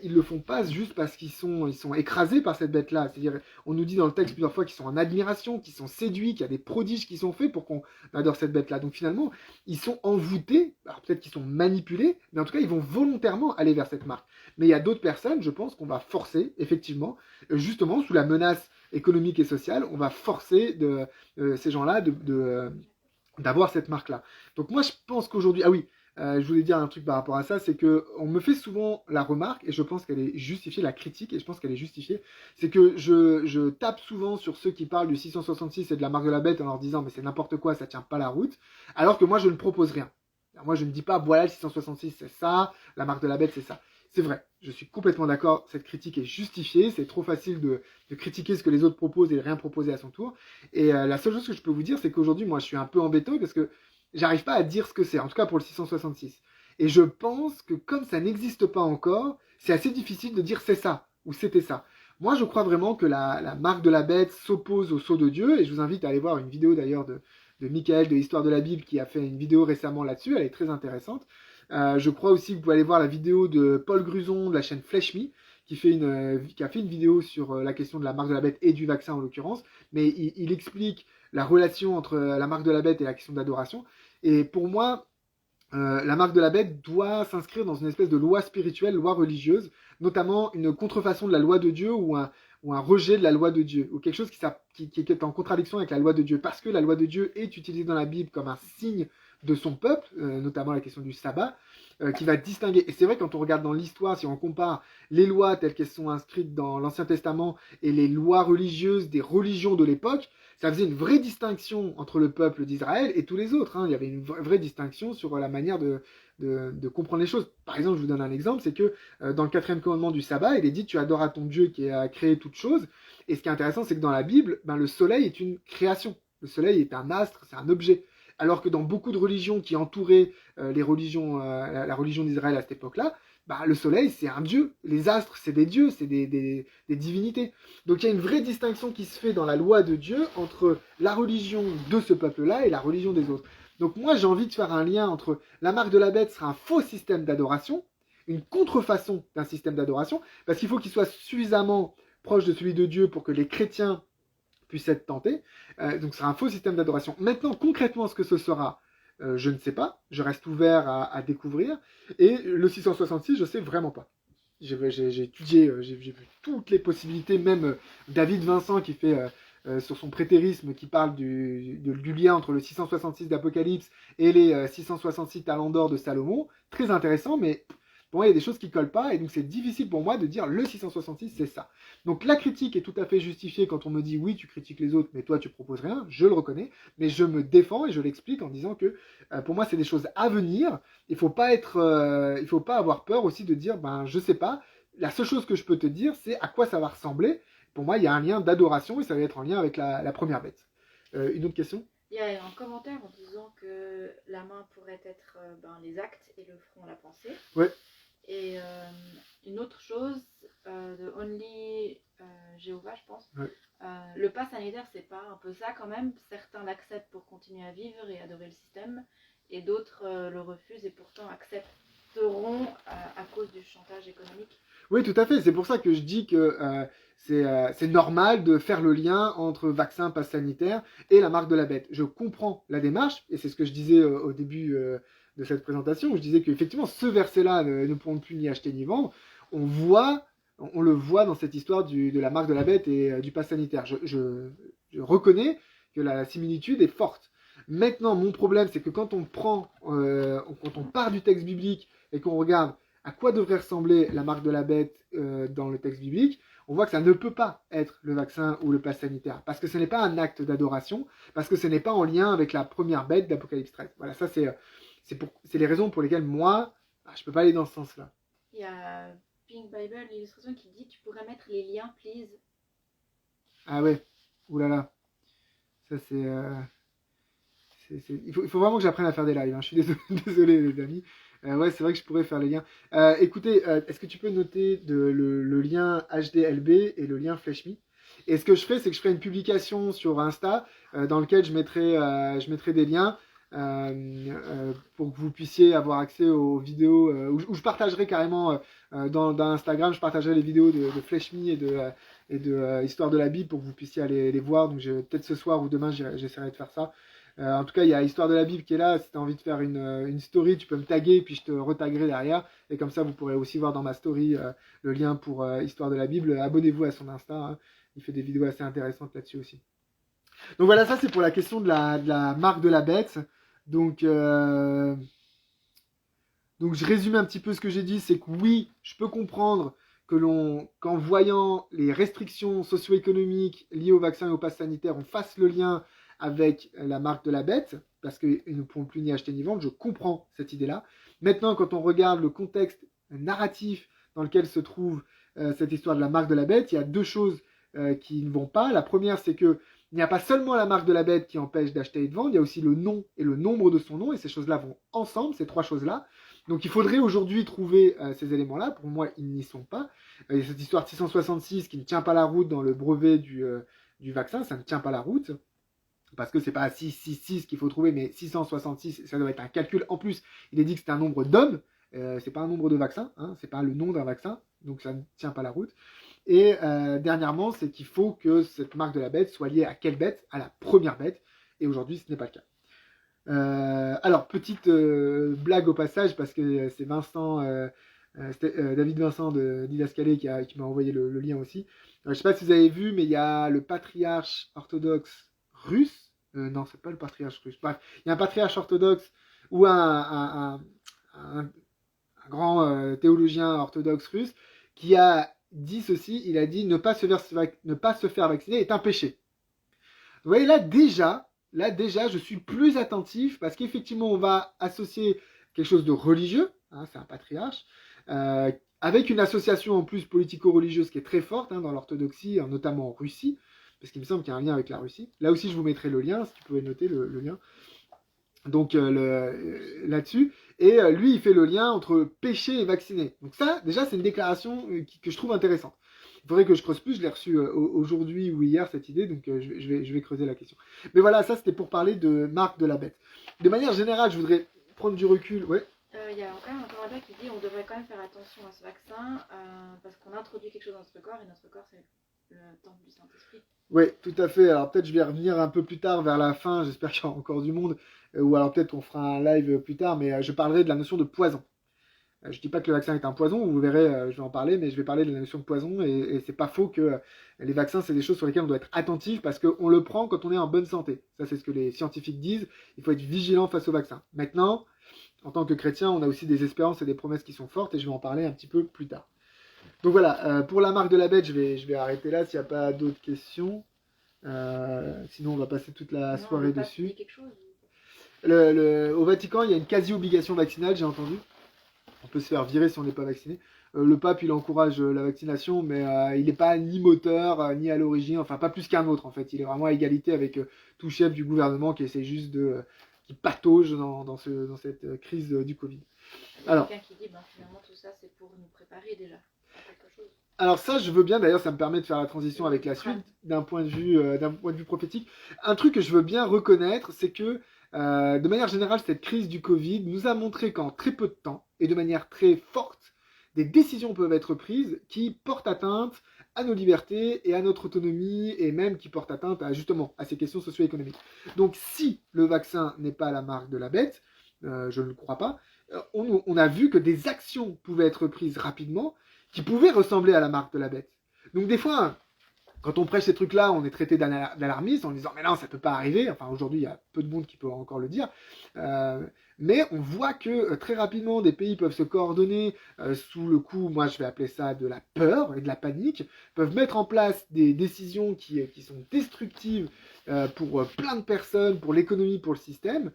ils le font pas juste parce qu'ils sont écrasés par cette bête-là. C'est-à-dire, on nous dit dans le texte plusieurs fois qu'ils sont en admiration, qu'ils sont séduits, qu'il y a des prodiges qui sont faits pour qu'on adore cette bête-là. Donc finalement, ils sont envoûtés, alors peut-être qu'ils sont manipulés, mais en tout cas, ils vont volontairement aller vers cette marque. Mais il y a d'autres personnes, je pense, qu'on va forcer, effectivement, justement, sous la menace économique et sociale, on va forcer ces gens-là d'avoir cette marque-là. Donc moi, je pense qu'aujourd'hui... Ah oui, je voulais dire un truc par rapport à ça, c'est que on me fait souvent la remarque, et je pense qu'elle est justifiée, la critique, et je pense qu'elle est justifiée, c'est que je tape souvent sur ceux qui parlent du 666 et de la marque de la bête en leur disant « mais c'est n'importe quoi, ça tient pas la route », alors que moi, je ne propose rien. Alors moi, je ne dis pas « voilà, le 666, c'est ça, la marque de la bête, c'est ça ». C'est vrai, je suis complètement d'accord, cette critique est justifiée, c'est trop facile de critiquer ce que les autres proposent et de rien proposer à son tour. Et la seule chose que je peux vous dire, c'est qu'aujourd'hui, moi, je suis un peu embêté parce que j'arrive pas à dire ce que c'est, en tout cas pour le 666. Et je pense que comme ça n'existe pas encore, c'est assez difficile de dire c'est ça ou c'était ça. Moi, je crois vraiment que la marque de la bête s'oppose au sceau de Dieu, et je vous invite à aller voir une vidéo d'ailleurs de Michael de l'Histoire de la Bible qui a fait une vidéo récemment là-dessus, elle est très intéressante. Je crois aussi que vous pouvez aller voir la vidéo de Paul Gruson de la chaîne Flèche Me, qui a fait une vidéo sur la question de la marque de la bête et du vaccin en l'occurrence, mais il explique la relation entre la marque de la bête et la question d'adoration. Et pour moi, la marque de la bête doit s'inscrire dans une espèce de loi spirituelle, loi religieuse, notamment une contrefaçon de la loi de Dieu ou un rejet de la loi de Dieu, ou quelque chose qui est en contradiction avec la loi de Dieu, parce que la loi de Dieu est utilisée dans la Bible comme un signe de son peuple, notamment la question du sabbat, qui va distinguer. Et c'est vrai, quand on regarde dans l'histoire, si on compare les lois telles qu'elles sont inscrites dans l'Ancien Testament et les lois religieuses des religions de l'époque, ça faisait une vraie distinction entre le peuple d'Israël et tous les autres. Il y avait une vraie distinction sur la manière de comprendre les choses. Par exemple, je vous donne un exemple, c'est que dans le 4e commandement du sabbat, il est dit « tu adoreras ton Dieu qui a créé toutes choses ». Et ce qui est intéressant, c'est que dans la Bible, le soleil est une création. Le soleil est un astre, c'est un objet. Alors que dans beaucoup de religions qui entouraient la religion d'Israël à cette époque-là, le soleil, c'est un dieu. Les astres, c'est des dieux, c'est des divinités. Donc il y a une vraie distinction qui se fait dans la loi de Dieu entre la religion de ce peuple-là et la religion des autres. Donc moi, j'ai envie de faire un lien entre la marque de la bête sera un faux système d'adoration, une contrefaçon d'un système d'adoration, parce qu'il faut qu'il soit suffisamment proche de celui de Dieu pour que les chrétiens puissent être tentés. Donc ce sera un faux système d'adoration. Maintenant, concrètement, ce que ce sera, je ne sais pas, je reste ouvert à découvrir, et le 666, je sais vraiment pas. J'ai étudié, j'ai vu toutes les possibilités, même David Vincent qui fait sur son prétérisme, qui parle du lien entre le 666 d'Apocalypse et les 666 talents d'or de Salomon, très intéressant, mais pour moi il y a des choses qui collent pas, et donc c'est difficile pour moi de dire le 666 c'est ça. Donc la critique est tout à fait justifiée quand on me dit oui tu critiques les autres mais toi tu proposes rien, je le reconnais, mais je me défends et je l'explique en disant que pour moi c'est des choses à venir, il faut pas avoir peur aussi de dire je sais pas, la seule chose que je peux te dire c'est à quoi ça va ressembler. Pour moi il y a un lien d'adoration et ça va être en lien avec la première bête. Une autre question? Il y a un commentaire en disant que la main pourrait être les actes et le front la pensée. Ouais. Et une autre chose de Only Jéhovah, je pense. Ouais. Le pass sanitaire, c'est pas un peu ça quand même. Certains l'acceptent pour continuer à vivre et adorer le système, et d'autres le refusent et pourtant accepteront à cause du chantage économique. Oui, tout à fait. C'est pour ça que je dis que c'est normal de faire le lien entre vaccin, pass sanitaire et la marque de la bête. Je comprends la démarche, et c'est ce que je disais au début de cette présentation, où je disais qu'effectivement, ce verset-là ne pourront plus ni acheter ni vendre. On le voit dans cette histoire de la marque de la bête et du pass sanitaire. Je reconnais que la similitude est forte. Maintenant, mon problème, c'est que quand on part du texte biblique et qu'on regarde à quoi devrait ressembler la marque de la bête dans le texte biblique, on voit que ça ne peut pas être le vaccin ou le pass sanitaire, parce que ce n'est pas un acte d'adoration, parce que ce n'est pas en lien avec la première bête d'Apocalypse 13. Voilà, ça c'est les raisons pour lesquelles moi, je ne peux pas aller dans ce sens-là. Il y a Pink Bible, l'illustration qui dit tu pourrais mettre les liens, please. Ah ouais, oulala. Ça c'est... Il faut vraiment que j'apprenne à faire des lives, hein. Je suis désolé, désolé les amis. Ouais, c'est vrai que je pourrais faire les liens. Écoutez, est-ce que tu peux noter le lien HDLB et le lien FlashMe? Et ce que je ferai, c'est que je ferai une publication sur Insta dans lequel je mettrai des liens pour que vous puissiez avoir accès aux vidéos où je partagerai carrément dans Instagram, je partagerai les vidéos de FlashMe et de Histoire de la Bible pour que vous puissiez aller les voir. Donc peut-être ce soir ou demain, j'essaierai de faire ça. En tout cas, il y a Histoire de la Bible qui est là. Si tu as envie de faire une story, tu peux me taguer, puis je te retaguerai derrière. Et comme ça, vous pourrez aussi voir dans ma story le lien pour Histoire de la Bible. Abonnez-vous à son Insta, hein. Il fait des vidéos assez intéressantes là-dessus aussi. Donc voilà, ça c'est pour la question de la marque de la bête. Donc je résume un petit peu ce que j'ai dit. C'est que oui, je peux comprendre qu'en voyant les restrictions socio-économiques liées au vaccin et au pass sanitaire, on fasse le lien avec la marque de la bête, parce qu'ils ne pourront plus ni acheter ni vendre. Je comprends cette idée-là. Maintenant, quand on regarde le contexte narratif dans lequel se trouve cette histoire de la marque de la bête, il y a deux choses qui ne vont pas. La première, c'est que il n'y a pas seulement la marque de la bête qui empêche d'acheter et de vendre, il y a aussi le nom et le nombre de son nom, et ces choses-là vont ensemble, ces trois choses-là. Donc il faudrait aujourd'hui trouver ces éléments-là. Pour moi, ils n'y sont pas. Il y a cette histoire de 666 qui ne tient pas la route dans le brevet du vaccin, ça ne tient pas la route. Parce que c'est pas 666 qu'il faut trouver, mais 666, ça doit être un calcul. En plus, il est dit que c'est un nombre d'hommes, c'est pas un nombre de vaccins, hein, c'est pas le nom d'un vaccin, donc ça ne tient pas la route. Et dernièrement, c'est qu'il faut que cette marque de la bête soit liée à quelle bête? À la première bête, et aujourd'hui, ce n'est pas le cas. Alors, petite blague au passage, parce que c'est Vincent, David Vincent de Didascalé qui m'a envoyé le lien aussi. Je ne sais pas si vous avez vu, mais il y a le patriarche orthodoxe russe. Non, c'est pas le patriarche russe. Bref, il y a un patriarche orthodoxe ou un grand théologien orthodoxe russe qui a dit ceci. Il a dit ne pas se faire vacciner est un péché. Vous voyez, là déjà, je suis plus attentif parce qu'effectivement, on va associer quelque chose de religieux, hein, c'est un patriarche, avec une association en plus politico-religieuse qui est très forte dans l'orthodoxie, notamment en Russie, parce qu'il me semble qu'il y a un lien avec la Russie. Là aussi, je vous mettrai le lien, si tu pouvais noter le lien. Donc là-dessus. Et lui, il fait le lien entre péché et vacciné. Donc ça, déjà, c'est une déclaration que je trouve intéressante. Il faudrait que je creuse plus. Je l'ai reçu aujourd'hui ou hier, cette idée, donc je vais creuser la question. Mais voilà, ça, c'était pour parler de marque de la bête. De manière générale, je voudrais prendre du recul. Ouais. Il y a quand même un Canada qui dit on devrait quand même faire attention à ce vaccin parce qu'on introduit quelque chose dans notre corps et notre corps, c'est le temple du Saint-Esprit. Oui, tout à fait. Alors peut-être je vais revenir un peu plus tard vers la fin, j'espère qu'il y aura encore du monde, ou alors peut-être qu'on fera un live plus tard, mais je parlerai de la notion de poison. Je dis pas que le vaccin est un poison, vous verrez, je vais en parler, mais je vais parler de la notion de poison, et c'est pas faux que les vaccins, c'est des choses sur lesquelles on doit être attentif, parce qu'on le prend quand on est en bonne santé. Ça, c'est ce que les scientifiques disent, il faut être vigilant face au vaccin. Maintenant, en tant que chrétien, on a aussi des espérances et des promesses qui sont fortes, et je vais en parler un petit peu plus tard. Donc voilà, pour la marque de la bête, je vais arrêter là s'il n'y a pas d'autres questions. Sinon, on va passer toute la soirée dessus. Quelque chose. Au Vatican, il y a une quasi-obligation vaccinale, j'ai entendu. On peut se faire virer si on n'est pas vacciné. Le pape, il encourage la vaccination, mais il n'est pas ni moteur, ni à l'origine, enfin pas plus qu'un autre en fait. Il est vraiment à égalité avec tout chef du gouvernement qui essaie juste qui patauge dans cette crise du Covid. Il y a quelqu'un qui dit, finalement tout ça c'est pour nous préparer déjà à quelque chose. Alors ça, je veux bien, d'ailleurs, ça me permet de faire la transition avec la suite, d'un point de vue prophétique. Un truc que je veux bien reconnaître, c'est que, de manière générale, cette crise du Covid nous a montré qu'en très peu de temps, et de manière très forte, des décisions peuvent être prises qui portent atteinte à nos libertés et à notre autonomie, et même qui portent atteinte justement à ces questions socio-économiques. Donc si le vaccin n'est pas la marque de la bête, je ne le crois pas, on a vu que des actions pouvaient être prises rapidement, qui pouvaient ressembler à la marque de la bête. Donc des fois, quand on prêche ces trucs-là, on est traité d'alarmiste en disant « mais non, ça peut pas arriver ». Enfin, aujourd'hui, il y a peu de monde qui peut encore le dire. Mais on voit que très rapidement, des pays peuvent se coordonner sous le coup, moi je vais appeler ça de la peur et de la panique, peuvent mettre en place des décisions qui sont destructives pour plein de personnes, pour l'économie, pour le système,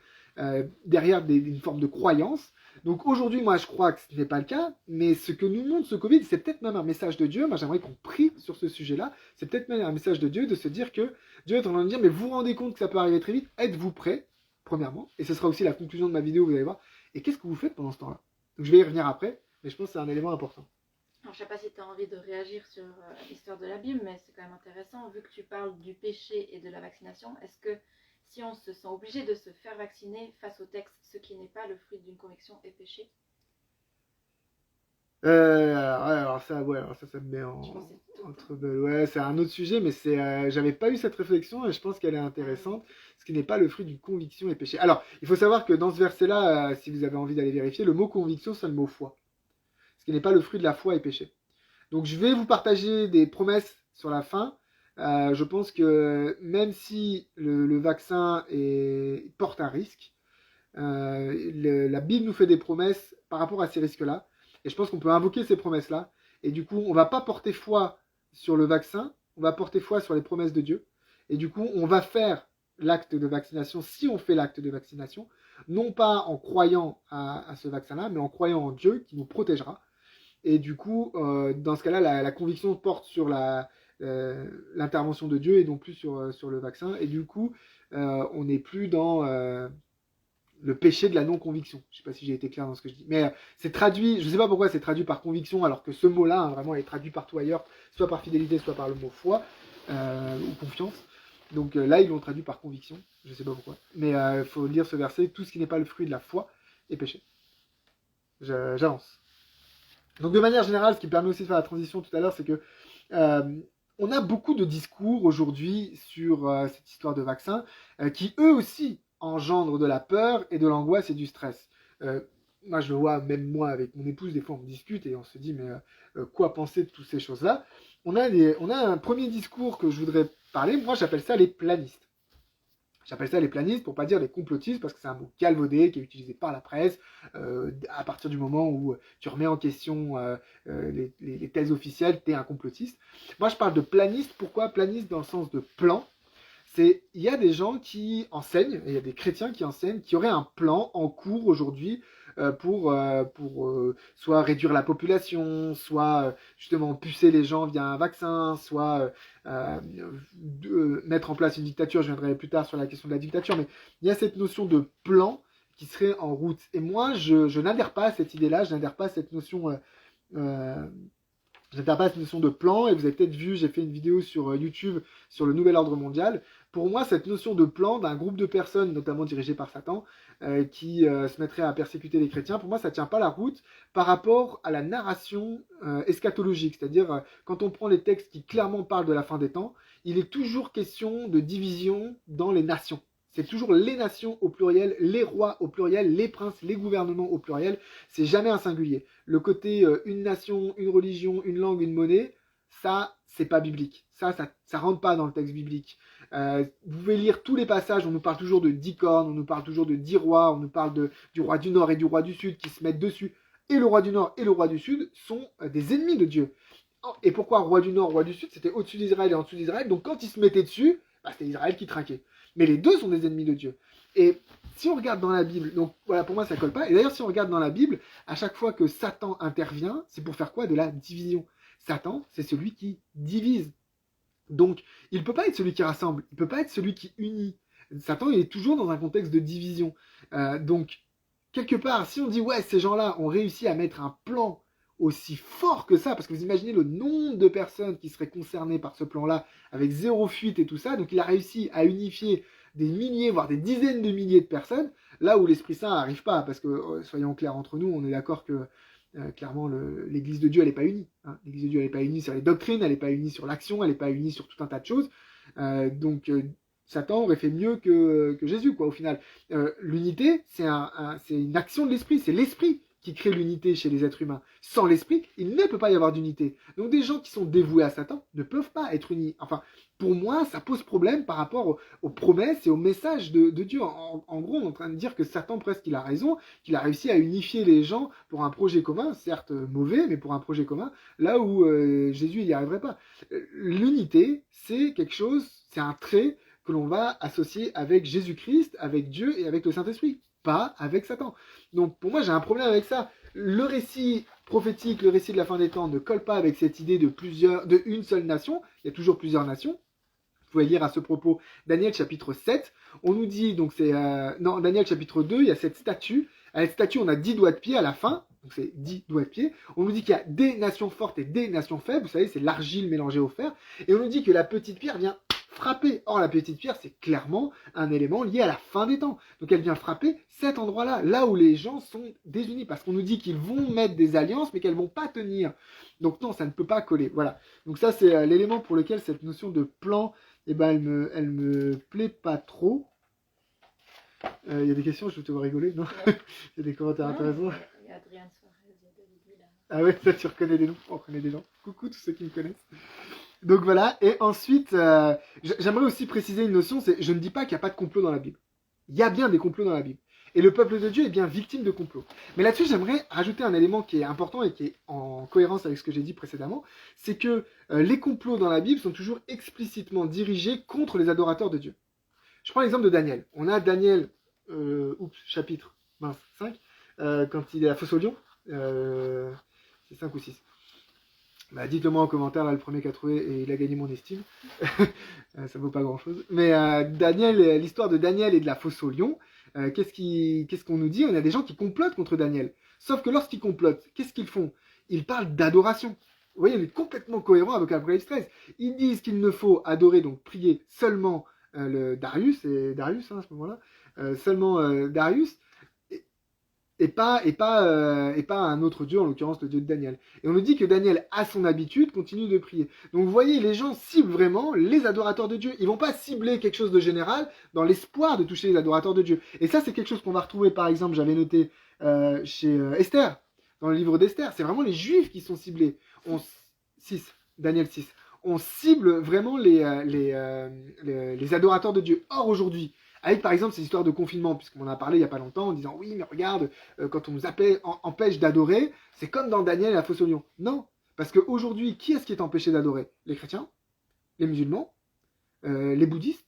derrière une forme de croyance. Donc aujourd'hui, moi, je crois que ce n'est pas le cas, mais ce que nous montre ce Covid, c'est peut-être même un message de Dieu. Moi, j'aimerais qu'on prie sur ce sujet-là. C'est peut-être même un message de Dieu de se dire que Dieu est en train de dire, mais vous vous rendez compte que ça peut arriver très vite, êtes-vous prêts, premièrement, et ce sera aussi la conclusion de ma vidéo, vous allez voir, et qu'est-ce que vous faites pendant ce temps-là? Donc je vais y revenir après, mais je pense que c'est un élément important. Alors, je sais pas si tu as envie de réagir sur l'histoire de la Bible, mais c'est quand même intéressant. Vu que tu parles du péché et de la vaccination, est-ce que si on se sent obligé de se faire vacciner face au texte, ce qui n'est pas le fruit d'une conviction est péché? Alors ça, ouais, alors ça me met Je pense que c'est tout. entre deux. Ouais, c'est un autre sujet, mais j'avais pas eu cette réflexion et je pense qu'elle est intéressante. Ce qui n'est pas le fruit d'une conviction est péché. Alors, il faut savoir que dans ce verset-là, si vous avez envie d'aller vérifier, le mot conviction, c'est le mot foi. Ce qui n'est pas le fruit de la foi est péché. Donc, je vais vous partager des promesses sur la fin. Je pense que même si le vaccin porte un risque, la Bible nous fait des promesses par rapport à ces risques-là. Et je pense qu'on peut invoquer ces promesses-là. Et du coup, on va pas porter foi sur le vaccin, on va porter foi sur les promesses de Dieu. Et du coup, on va faire l'acte de vaccination, si on fait l'acte de vaccination, non pas en croyant à ce vaccin-là, mais en croyant en Dieu qui nous protégera. Et du coup, dans ce cas-là, la conviction porte sur l'intervention de Dieu et non plus sur le vaccin. Et du coup, on n'est plus dans le péché de la non-conviction. Je ne sais pas si j'ai été clair dans ce que je dis. Mais c'est traduit, je ne sais pas pourquoi c'est traduit par conviction, alors que ce mot-là, vraiment, est traduit partout ailleurs, soit par fidélité, soit par le mot foi ou confiance. Donc là, ils l'ont traduit par conviction. Je ne sais pas pourquoi. Mais il faut lire ce verset, tout ce qui n'est pas le fruit de la foi est péché. J'avance. Donc de manière générale, ce qui me permet aussi de faire la transition tout à l'heure, c'est que on a beaucoup de discours aujourd'hui sur cette histoire de vaccin qui eux aussi engendrent de la peur et de l'angoisse et du stress. Moi je le vois, même moi avec mon épouse, des fois on discute et on se dit mais quoi penser de toutes ces choses-là. On a un premier discours que je voudrais parler, moi j'appelle ça les planistes. J'appelle ça les planistes pour pas dire les complotistes parce que c'est un mot galvaudé qui est utilisé par la presse à partir du moment où tu remets en question les thèses officielles, t'es un complotiste. Moi je parle de planiste, pourquoi planiste dans le sens de plan? Il y a des gens qui enseignent, et il y a des chrétiens qui enseignent, qui auraient un plan en cours aujourd'hui pour soit réduire la population, soit justement pucer les gens via un vaccin, soit mettre en place une dictature. Je viendrai plus tard sur la question de la dictature, mais il y a cette notion de plan qui serait en route. Et moi, je n'adhère pas à cette idée-là, je n'adhère pas à cette notion... j'adhère pas à cette notion de plan, et vous avez peut-être vu, j'ai fait une vidéo sur YouTube sur le nouvel ordre mondial. Pour moi, cette notion de plan d'un groupe de personnes, notamment dirigées par Satan, qui se mettraient à persécuter les chrétiens, pour moi, ça tient pas la route par rapport à la narration eschatologique. C'est-à-dire, quand on prend les textes qui clairement parlent de la fin des temps, il est toujours question de division dans les nations. C'est toujours les nations au pluriel, les rois au pluriel, les princes, les gouvernements au pluriel. C'est jamais un singulier. Le côté une nation, une religion, une langue, une monnaie, ça, c'est pas biblique. Ça rentre pas dans le texte biblique. Vous pouvez lire tous les passages, on nous parle toujours de 10 cornes, on nous parle toujours de 10 rois, on nous parle du roi du Nord et du roi du Sud qui se mettent dessus. Et le roi du Nord et le roi du Sud sont des ennemis de Dieu. Et pourquoi roi du Nord, roi du Sud? C'était au-dessus d'Israël et en dessous d'Israël. Donc quand ils se mettaient dessus, c'était Israël qui trinquait. Mais les deux sont des ennemis de Dieu. Et si on regarde dans la Bible, donc voilà, pour moi ça colle pas. Et d'ailleurs, si on regarde dans la Bible, à chaque fois que Satan intervient, c'est pour faire quoi? De la division. Satan, c'est celui qui divise. Donc, il ne peut pas être celui qui rassemble, il ne peut pas être celui qui unit. Satan, il est toujours dans un contexte de division. Donc, quelque part, si on dit, ouais, ces gens-là ont réussi à mettre un plan aussi fort que ça, parce que vous imaginez le nombre de personnes qui seraient concernées par ce plan-là, avec zéro fuite et tout ça, donc il a réussi à unifier des milliers, voire des dizaines de milliers de personnes, là où l'Esprit Saint n'arrive pas, parce que, soyons clairs entre nous, on est d'accord que clairement, l'Église de Dieu, elle n'est pas unie. Hein. L'Église de Dieu, elle n'est pas unie sur les doctrines, elle n'est pas unie sur l'action, elle n'est pas unie sur tout un tas de choses. Donc, Satan aurait fait mieux que Jésus, quoi, au final. L'unité, c'est une action de l'esprit, c'est l'esprit qui crée l'unité chez les êtres humains. Sans l'esprit, il ne peut pas y avoir d'unité. Donc des gens qui sont dévoués à Satan ne peuvent pas être unis. Enfin, pour moi, ça pose problème par rapport aux promesses et au message de Dieu. En gros, on est en train de dire que Satan, presque, il a raison, qu'il a réussi à unifier les gens pour un projet commun, certes mauvais, mais pour un projet commun, là où Jésus, il n'y arriverait pas. L'unité, c'est quelque chose, c'est un trait que l'on va associer avec Jésus-Christ, avec Dieu et avec le Saint-Esprit. pas avec Satan. Donc pour moi, j'ai un problème avec ça. Le récit prophétique, le récit de la fin des temps ne colle pas avec cette idée de une seule nation. Il y a toujours plusieurs nations. Vous pouvez lire à ce propos Daniel chapitre 7. On nous dit, donc c'est... Daniel chapitre 2, il y a cette statue. À cette statue, on a 10 doigts de pied à la fin. Donc c'est 10 doigts de pied. On nous dit qu'il y a des nations fortes et des nations faibles. Vous savez, c'est l'argile mélangée au fer. Et on nous dit que la petite pierre vient frapper. Or, la petite pierre, c'est clairement un élément lié à la fin des temps. Donc elle vient frapper cet endroit-là, là où les gens sont désunis. Parce qu'on nous dit qu'ils vont mettre des alliances, mais qu'elles vont pas tenir. Donc non, ça ne peut pas coller. Voilà. Donc ça, c'est l'élément pour lequel cette notion de plan, eh ben, elle me plaît pas trop. Il y a des questions, je vais te voir rigoler, non? Il y a des commentaires intéressants. Il y a Adrien Suarez, il y a David Villa. Ah ouais, ça tu reconnais des noms, on reconnaît des gens. Coucou tous ceux qui me connaissent. Donc voilà, et ensuite, j'aimerais aussi préciser une notion, c'est je ne dis pas qu'il n'y a pas de complot dans la Bible. Il y a bien des complots dans la Bible. Et le peuple de Dieu est bien victime de complots. Mais là-dessus, j'aimerais rajouter un élément qui est important et qui est en cohérence avec ce que j'ai dit précédemment, c'est que les complots dans la Bible sont toujours explicitement dirigés contre les adorateurs de Dieu. Je prends l'exemple de Daniel. On a Daniel, chapitre 5, quand il est à la fosse au lion. C'est 5 ou 6. Bah, dites-le moi en commentaire, là, le premier qu'a trouvé, et il a gagné mon estime. Ça vaut pas grand-chose. Mais Daniel, l'histoire de Daniel et de la fosse au lion, qu'est-ce qu'on nous dit? On a des gens qui complotent contre Daniel. Sauf que lorsqu'ils complotent, qu'est-ce qu'ils font? Ils parlent d'adoration. Vous voyez, on est complètement cohérent avec Apocalypse 13. Ils disent qu'il ne faut adorer, donc prier seulement le Darius, et Darius hein, à ce moment-là, seulement Darius, et pas un autre dieu, en l'occurrence le dieu de Daniel. Et on nous dit que Daniel, à son habitude, continue de prier. Donc vous voyez, les gens ciblent vraiment les adorateurs de Dieu. Ils vont pas cibler quelque chose de général dans l'espoir de toucher les adorateurs de Dieu. Et ça, c'est quelque chose qu'on va retrouver, par exemple, j'avais noté chez Esther, dans le livre d'Esther. C'est vraiment les Juifs qui sont ciblés. Daniel 6. On cible vraiment les adorateurs de Dieu. Or, aujourd'hui, avec par exemple ces histoires de confinement, puisqu'on en a parlé il n'y a pas longtemps, en disant oui, mais regarde, quand on nous empêche d'adorer, c'est comme dans Daniel et la fosse au lion. Non, parce qu'aujourd'hui, qui est-ce qui est empêché d'adorer? Les chrétiens, les musulmans, les bouddhistes,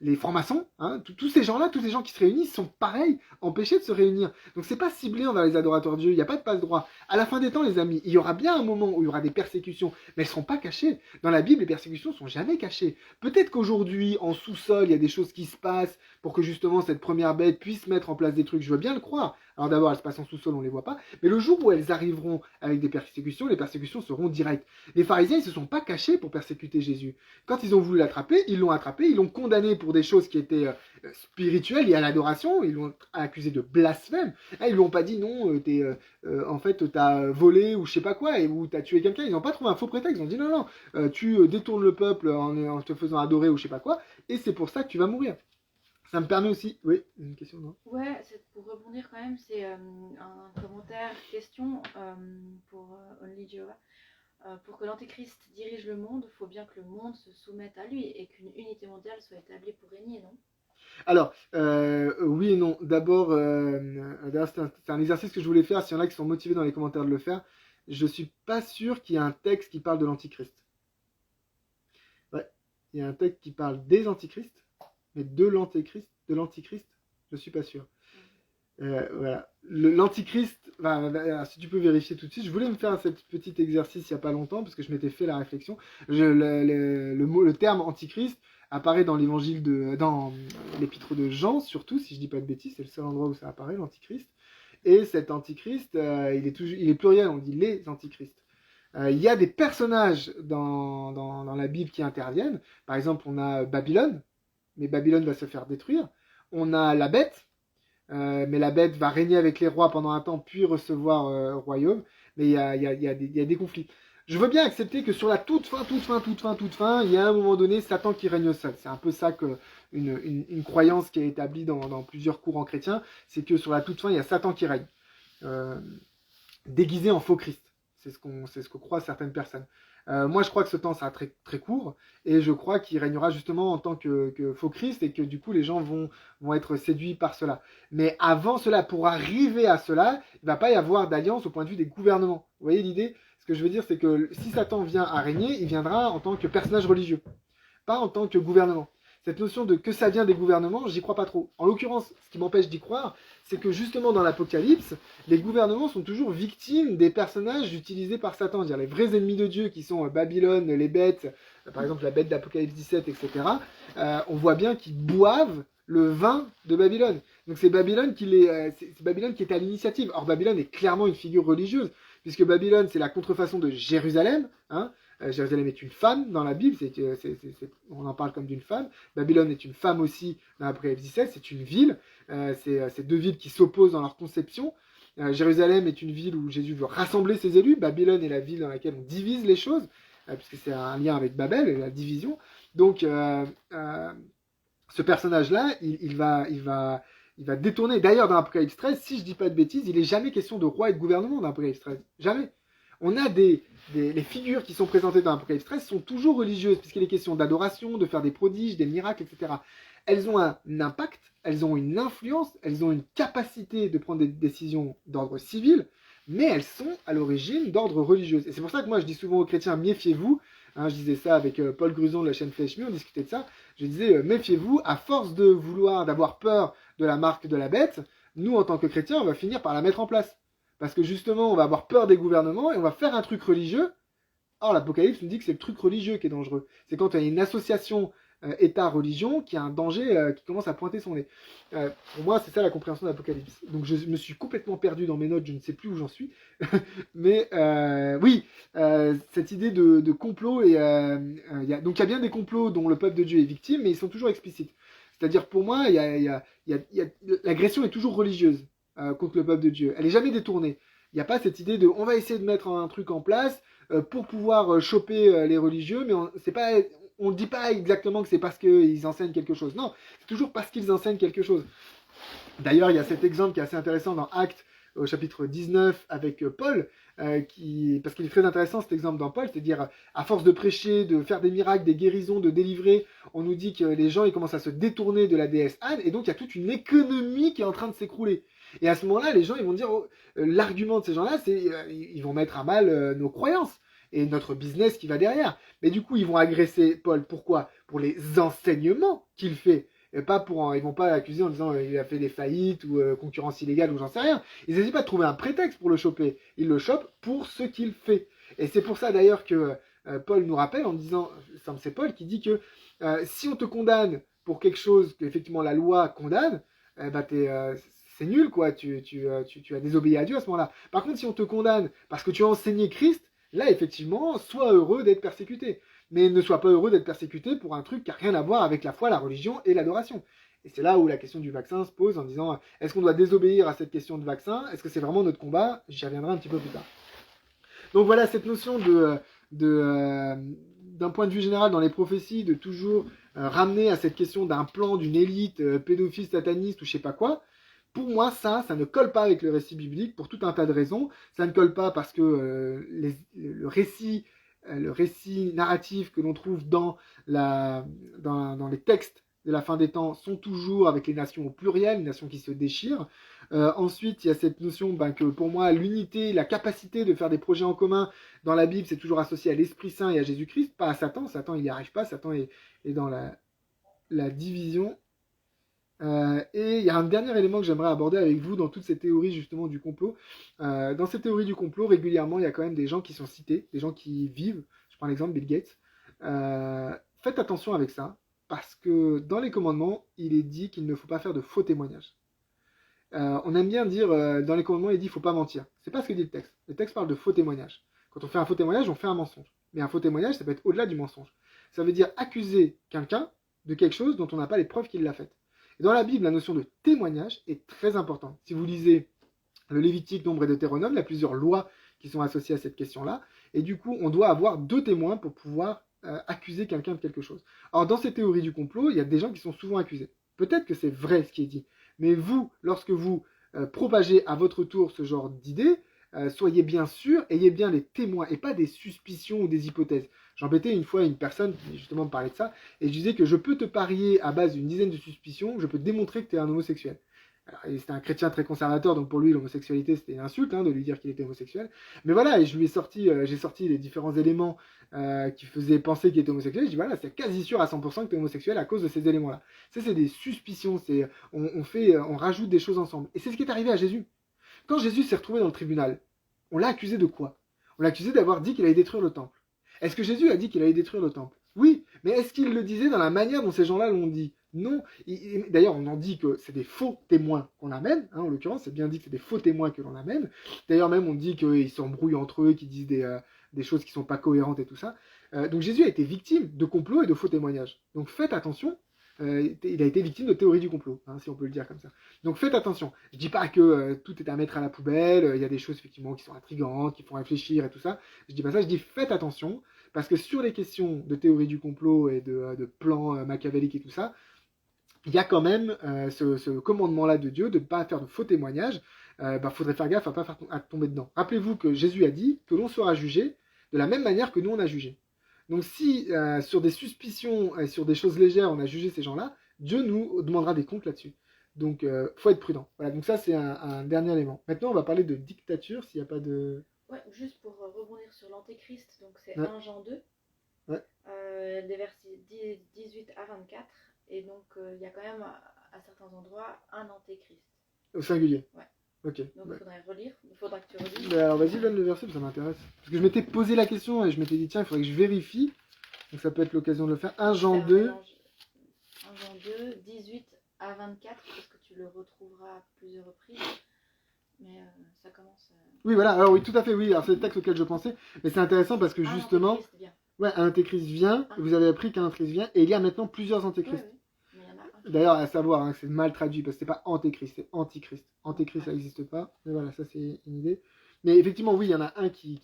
les francs-maçons, hein, tous ces gens-là, tous ces gens qui se réunissent sont pareils, empêchés de se réunir. Donc c'est pas ciblé envers les adorateurs de Dieu, il n'y a pas de passe-droit. À la fin des temps, les amis, il y aura bien un moment où il y aura des persécutions, mais elles ne seront pas cachées. Dans la Bible, les persécutions ne sont jamais cachées. Peut-être qu'aujourd'hui, en sous-sol, il y a des choses qui se passent pour que justement cette première bête puisse mettre en place des trucs, je veux bien le croire. Alors d'abord, elles se passent en sous-sol, on ne les voit pas, mais le jour où elles arriveront avec des persécutions, les persécutions seront directes. Les pharisiens, ils ne se sont pas cachés pour persécuter Jésus. Quand ils ont voulu l'attraper, ils l'ont condamné pour des choses qui étaient spirituelles et à l'adoration, ils l'ont accusé de blasphème. Ils lui ont pas dit non, en fait t'as volé ou je sais pas quoi, ou t'as tué quelqu'un, ils n'ont pas trouvé un faux prétexte, ils ont dit non, tu détournes le peuple en te faisant adorer ou je sais pas quoi, et c'est pour ça que tu vas mourir. Ça me permet aussi... Oui, une question, non? Ouais, c'est pour rebondir quand même, c'est un commentaire, question pour Only Jehovah. Pour que l'Antéchrist dirige le monde, il faut bien que le monde se soumette à lui et qu'une unité mondiale soit établie pour régner, non? Alors, oui et non. D'abord, c'est un exercice que je voulais faire. S'il y en a qui sont motivés dans les commentaires de le faire, je suis pas sûr qu'il y ait un texte qui parle de l'Antichrist. Ouais, il y a un texte qui parle des Antichrists, mais de l'Antéchrist, je suis pas sûr. Voilà. L'Antichrist, si tu peux vérifier tout de suite, je voulais me faire ce petit exercice il n'y a pas longtemps, parce que je m'étais fait la réflexion. Le terme Antichrist apparaît dans l'évangile dans l'épître de Jean, surtout, si je dis pas de bêtises, c'est le seul endroit où ça apparaît, l'Antichrist. Et cet Antichrist, il est pluriel, on dit les Antichrists. Il y a des personnages dans la Bible qui interviennent. Par exemple, on a Babylone, mais Babylone va se faire détruire. On a la bête, mais la bête va régner avec les rois pendant un temps, puis recevoir royaume. Mais il y a des conflits. Je veux bien accepter que sur la toute fin, il y a un moment donné Satan qui règne seul. C'est un peu ça une croyance qui est établie dans plusieurs courants chrétiens, c'est que sur la toute fin, il y a Satan qui règne, déguisé en faux Christ. C'est ce que croient certaines personnes. Moi, je crois que ce temps sera très, très court, et je crois qu'il régnera justement en tant que faux Christ, et que du coup, les gens vont être séduits par cela. Mais avant cela, pour arriver à cela, il ne va pas y avoir d'alliance au point de vue des gouvernements. Vous voyez l'idée? Ce que je veux dire, c'est que si Satan vient à régner, il viendra en tant que personnage religieux, pas en tant que gouvernement. cette notion de que ça vient des gouvernements, j'y crois pas trop. En l'occurrence, ce qui m'empêche d'y croire, c'est que justement dans l'Apocalypse, les gouvernements sont toujours victimes des personnages utilisés par Satan, c'est-à-dire les vrais ennemis de Dieu qui sont Babylone, les bêtes, par exemple la bête d'Apocalypse 17, etc. On voit bien qu'ils boivent le vin de Babylone. Donc c'est Babylone c'est Babylone qui est à l'initiative. Or Babylone est clairement une figure religieuse, puisque Babylone c'est la contrefaçon de Jérusalem. Jérusalem est une femme dans la Bible, on en parle comme d'une femme. Babylone est une femme aussi dans l'Apocalypse 17, c'est une ville. C'est deux villes qui s'opposent dans leur conception. Jérusalem est une ville où Jésus veut rassembler ses élus. Babylone est la ville dans laquelle on divise les choses, puisque c'est un lien avec Babel et la division. Donc ce personnage-là, il va détourner. D'ailleurs, dans l'Apocalypse 13, si je dis pas de bêtises, il n'est jamais question de roi et de gouvernement dans l'Apocalypse 13. Jamais. On a les figures qui sont présentées dans l'Apocalypse 13 sont toujours religieuses, puisqu'il est question d'adoration, de faire des prodiges, des miracles, etc. Elles ont un impact, elles ont une influence, elles ont une capacité de prendre des décisions d'ordre civil, mais elles sont à l'origine d'ordre religieux. Et c'est pour ça que moi je dis souvent aux chrétiens, méfiez-vous. Je disais ça avec Paul Gruson de la chaîne Flèche Me, on discutait de ça. Je disais, méfiez-vous, à force d'avoir peur de la marque de la bête, nous en tant que chrétiens, on va finir par la mettre en place. Parce que justement, on va avoir peur des gouvernements et on va faire un truc religieux. Or, l'Apocalypse nous dit que c'est le truc religieux qui est dangereux. C'est quand il y a une association État-religion qui a un danger qui commence à pointer son nez. Pour moi, c'est ça la compréhension de l'Apocalypse. Donc, je me suis complètement perdu dans mes notes, je ne sais plus où j'en suis. Mais oui, cette idée de complot, donc il y a bien des complots dont le peuple de Dieu est victime, mais ils sont toujours explicites. C'est-à-dire, pour moi, l'agression est toujours religieuse contre le peuple de Dieu. Elle n'est jamais détournée. Il n'y a pas cette idée de on va essayer de mettre un truc en place pour pouvoir choper les religieux, mais on ne dit pas exactement que c'est parce qu'ils enseignent quelque chose. Non, c'est toujours parce qu'ils enseignent quelque chose. D'ailleurs, il y a cet exemple qui est assez intéressant dans Actes, au chapitre 19, avec Paul, parce qu'il est très intéressant cet exemple dans Paul, c'est-à-dire, à force de prêcher, de faire des miracles, des guérisons, de délivrer, on nous dit que les gens ils commencent à se détourner de la déesse Anne, et donc il y a toute une économie qui est en train de s'écrouler. Et à ce moment-là, les gens ils vont dire, l'argument de ces gens-là, c'est ils vont mettre à mal nos croyances et notre business qui va derrière. Mais du coup, ils vont agresser Paul. Pourquoi ? Pour les enseignements qu'il fait. Et pas ils vont pas l'accuser en disant il a fait des faillites ou concurrence illégale ou j'en sais rien. Ils n'hésitent pas à trouver un prétexte pour le choper. Ils le chopent pour ce qu'il fait. Et c'est pour ça d'ailleurs que Paul nous rappelle en disant, c'est Paul qui dit que si on te condamne pour quelque chose qu'effectivement la loi condamne, c'est nul quoi. Tu as désobéi à Dieu à ce moment-là. Par contre, si on te condamne parce que tu as enseigné Christ, là, effectivement, sois heureux d'être persécuté. Mais ne sois pas heureux d'être persécuté pour un truc qui n'a rien à voir avec la foi, la religion et l'adoration. Et c'est là où la question du vaccin se pose en disant, est-ce qu'on doit désobéir à cette question de vaccin ? Est-ce que c'est vraiment notre combat ? J'y reviendrai un petit peu plus tard. Donc voilà, cette notion d'un point de vue général dans les prophéties, de toujours ramener à cette question d'un plan, d'une élite pédophile, sataniste ou je sais pas quoi. Pour moi, ça ne colle pas avec le récit biblique pour tout un tas de raisons. Ça ne colle pas parce que le récit narratif que l'on trouve dans les textes de la fin des temps sont toujours avec les nations au pluriel, les nations qui se déchirent. Ensuite, il y a cette notion que pour moi, l'unité, la capacité de faire des projets en commun dans la Bible, c'est toujours associé à l'Esprit Saint et à Jésus-Christ, pas à Satan. Satan, il n'y arrive pas. Satan est dans la division. Et il y a un dernier élément que j'aimerais aborder avec vous dans toutes ces théories justement du complot. Dans ces théories du complot, régulièrement, il y a quand même des gens qui sont cités, des gens qui vivent. Je prends l'exemple Bill Gates. Faites attention avec ça, parce que dans les commandements, il est dit qu'il ne faut pas faire de faux témoignages. On aime bien dire, dans les commandements, il est dit qu'il ne faut pas mentir. C'est pas ce que dit le texte. Le texte parle de faux témoignages. Quand on fait un faux témoignage, on fait un mensonge. Mais un faux témoignage, ça peut être au-delà du mensonge. Ça veut dire accuser quelqu'un de quelque chose dont on n'a pas les preuves qu'il l'a fait. Et dans la Bible, la notion de témoignage est très importante. Si vous lisez le Lévitique, Nombre et Deutéronome, il y a plusieurs lois qui sont associées à cette question-là. Et du coup, on doit avoir 2 témoins pour pouvoir accuser quelqu'un de quelque chose. Alors, dans ces théories du complot, il y a des gens qui sont souvent accusés. Peut-être que c'est vrai ce qui est dit. Mais vous, lorsque vous propagez à votre tour ce genre d'idées, soyez bien sûr, ayez bien les témoins et pas des suspicions ou des hypothèses. J'embêtais une fois une personne qui justement me parlait de ça, et je disais que je peux te parier à base d'une dizaine de suspicions, je peux démontrer que tu es un homosexuel. Alors, c'était un chrétien très conservateur, donc pour lui, l'homosexualité, c'était une insulte, hein, de lui dire qu'il était homosexuel. Mais voilà, et j'ai sorti les différents éléments qui faisaient penser qu'il était homosexuel. Je dis voilà, c'est quasi sûr à 100% que tu es homosexuel à cause de ces éléments-là. Ça, c'est des suspicions, on rajoute des choses ensemble. Et c'est ce qui est arrivé à Jésus. Quand Jésus s'est retrouvé dans le tribunal, on l'a accusé de quoi? On l'a accusé d'avoir dit qu'il allait détruire le temple. Est-ce que Jésus a dit qu'il allait détruire le temple? Oui, mais est-ce qu'il le disait dans la manière dont ces gens-là l'ont dit? Non. D'ailleurs, on en dit que c'est des faux témoins qu'on amène, hein, en l'occurrence, c'est bien dit que c'est des faux témoins que l'on amène. D'ailleurs, même, on dit qu'ils s'embrouillent entre eux, qu'ils disent des choses qui sont pas cohérentes et tout ça. Donc Jésus a été victime de complots et de faux témoignages. Donc faites attention. Il a été victime de théorie du complot, hein, si on peut le dire comme ça. Donc faites attention. Je dis pas que tout est à mettre à la poubelle. Il y a des choses effectivement qui sont intrigantes, qui font réfléchir et tout ça. Je dis pas ça. Je dis faites attention parce que sur les questions de théorie du complot et de plans machiavéliques et tout ça, il y a quand même ce commandement-là de Dieu de ne pas faire de faux témoignages. Faudrait faire gaffe à pas à tomber dedans. Rappelez-vous que Jésus a dit que l'on sera jugé de la même manière que nous on a jugé. Donc si sur des suspicions et sur des choses légères on a jugé ces gens-là, Dieu nous demandera des comptes là-dessus. Donc faut être prudent. Voilà, donc ça c'est un dernier élément. Maintenant on va parler de dictature s'il n'y a pas de... Ouais, juste pour rebondir sur l'antéchrist, donc c'est Ouais. 1 Jean 2, Ouais. des versets 18 à 24, et donc il y a quand même à certains endroits un antéchrist. Au singulier. Ouais. Ok. Donc il faudrait relire, il faudra que tu relises. Alors vas-y, donne le verset, ça m'intéresse. Parce que je m'étais posé la question et je m'étais dit, tiens, il faudrait que je vérifie. Donc ça peut être l'occasion de le faire. 1 Jean 2. 1 Jean 2, 18 à 24, parce que tu le retrouveras à plusieurs reprises. Mais ça commence... Oui, voilà, alors oui, tout à fait, oui. Alors c'est le texte auquel je pensais. Mais c'est intéressant parce que justement... Ouais, un antéchrist vient, vous avez appris qu'un antéchrist vient, et il y a maintenant plusieurs antéchrists. Oui. Mais il y en a un. D'ailleurs, à savoir, hein, que c'est mal traduit, parce que c'est pas antéchrist, c'est antichrist. Antéchrist, ça n'existe pas. Mais voilà, ça c'est une idée. Mais effectivement, oui, il y en a un qui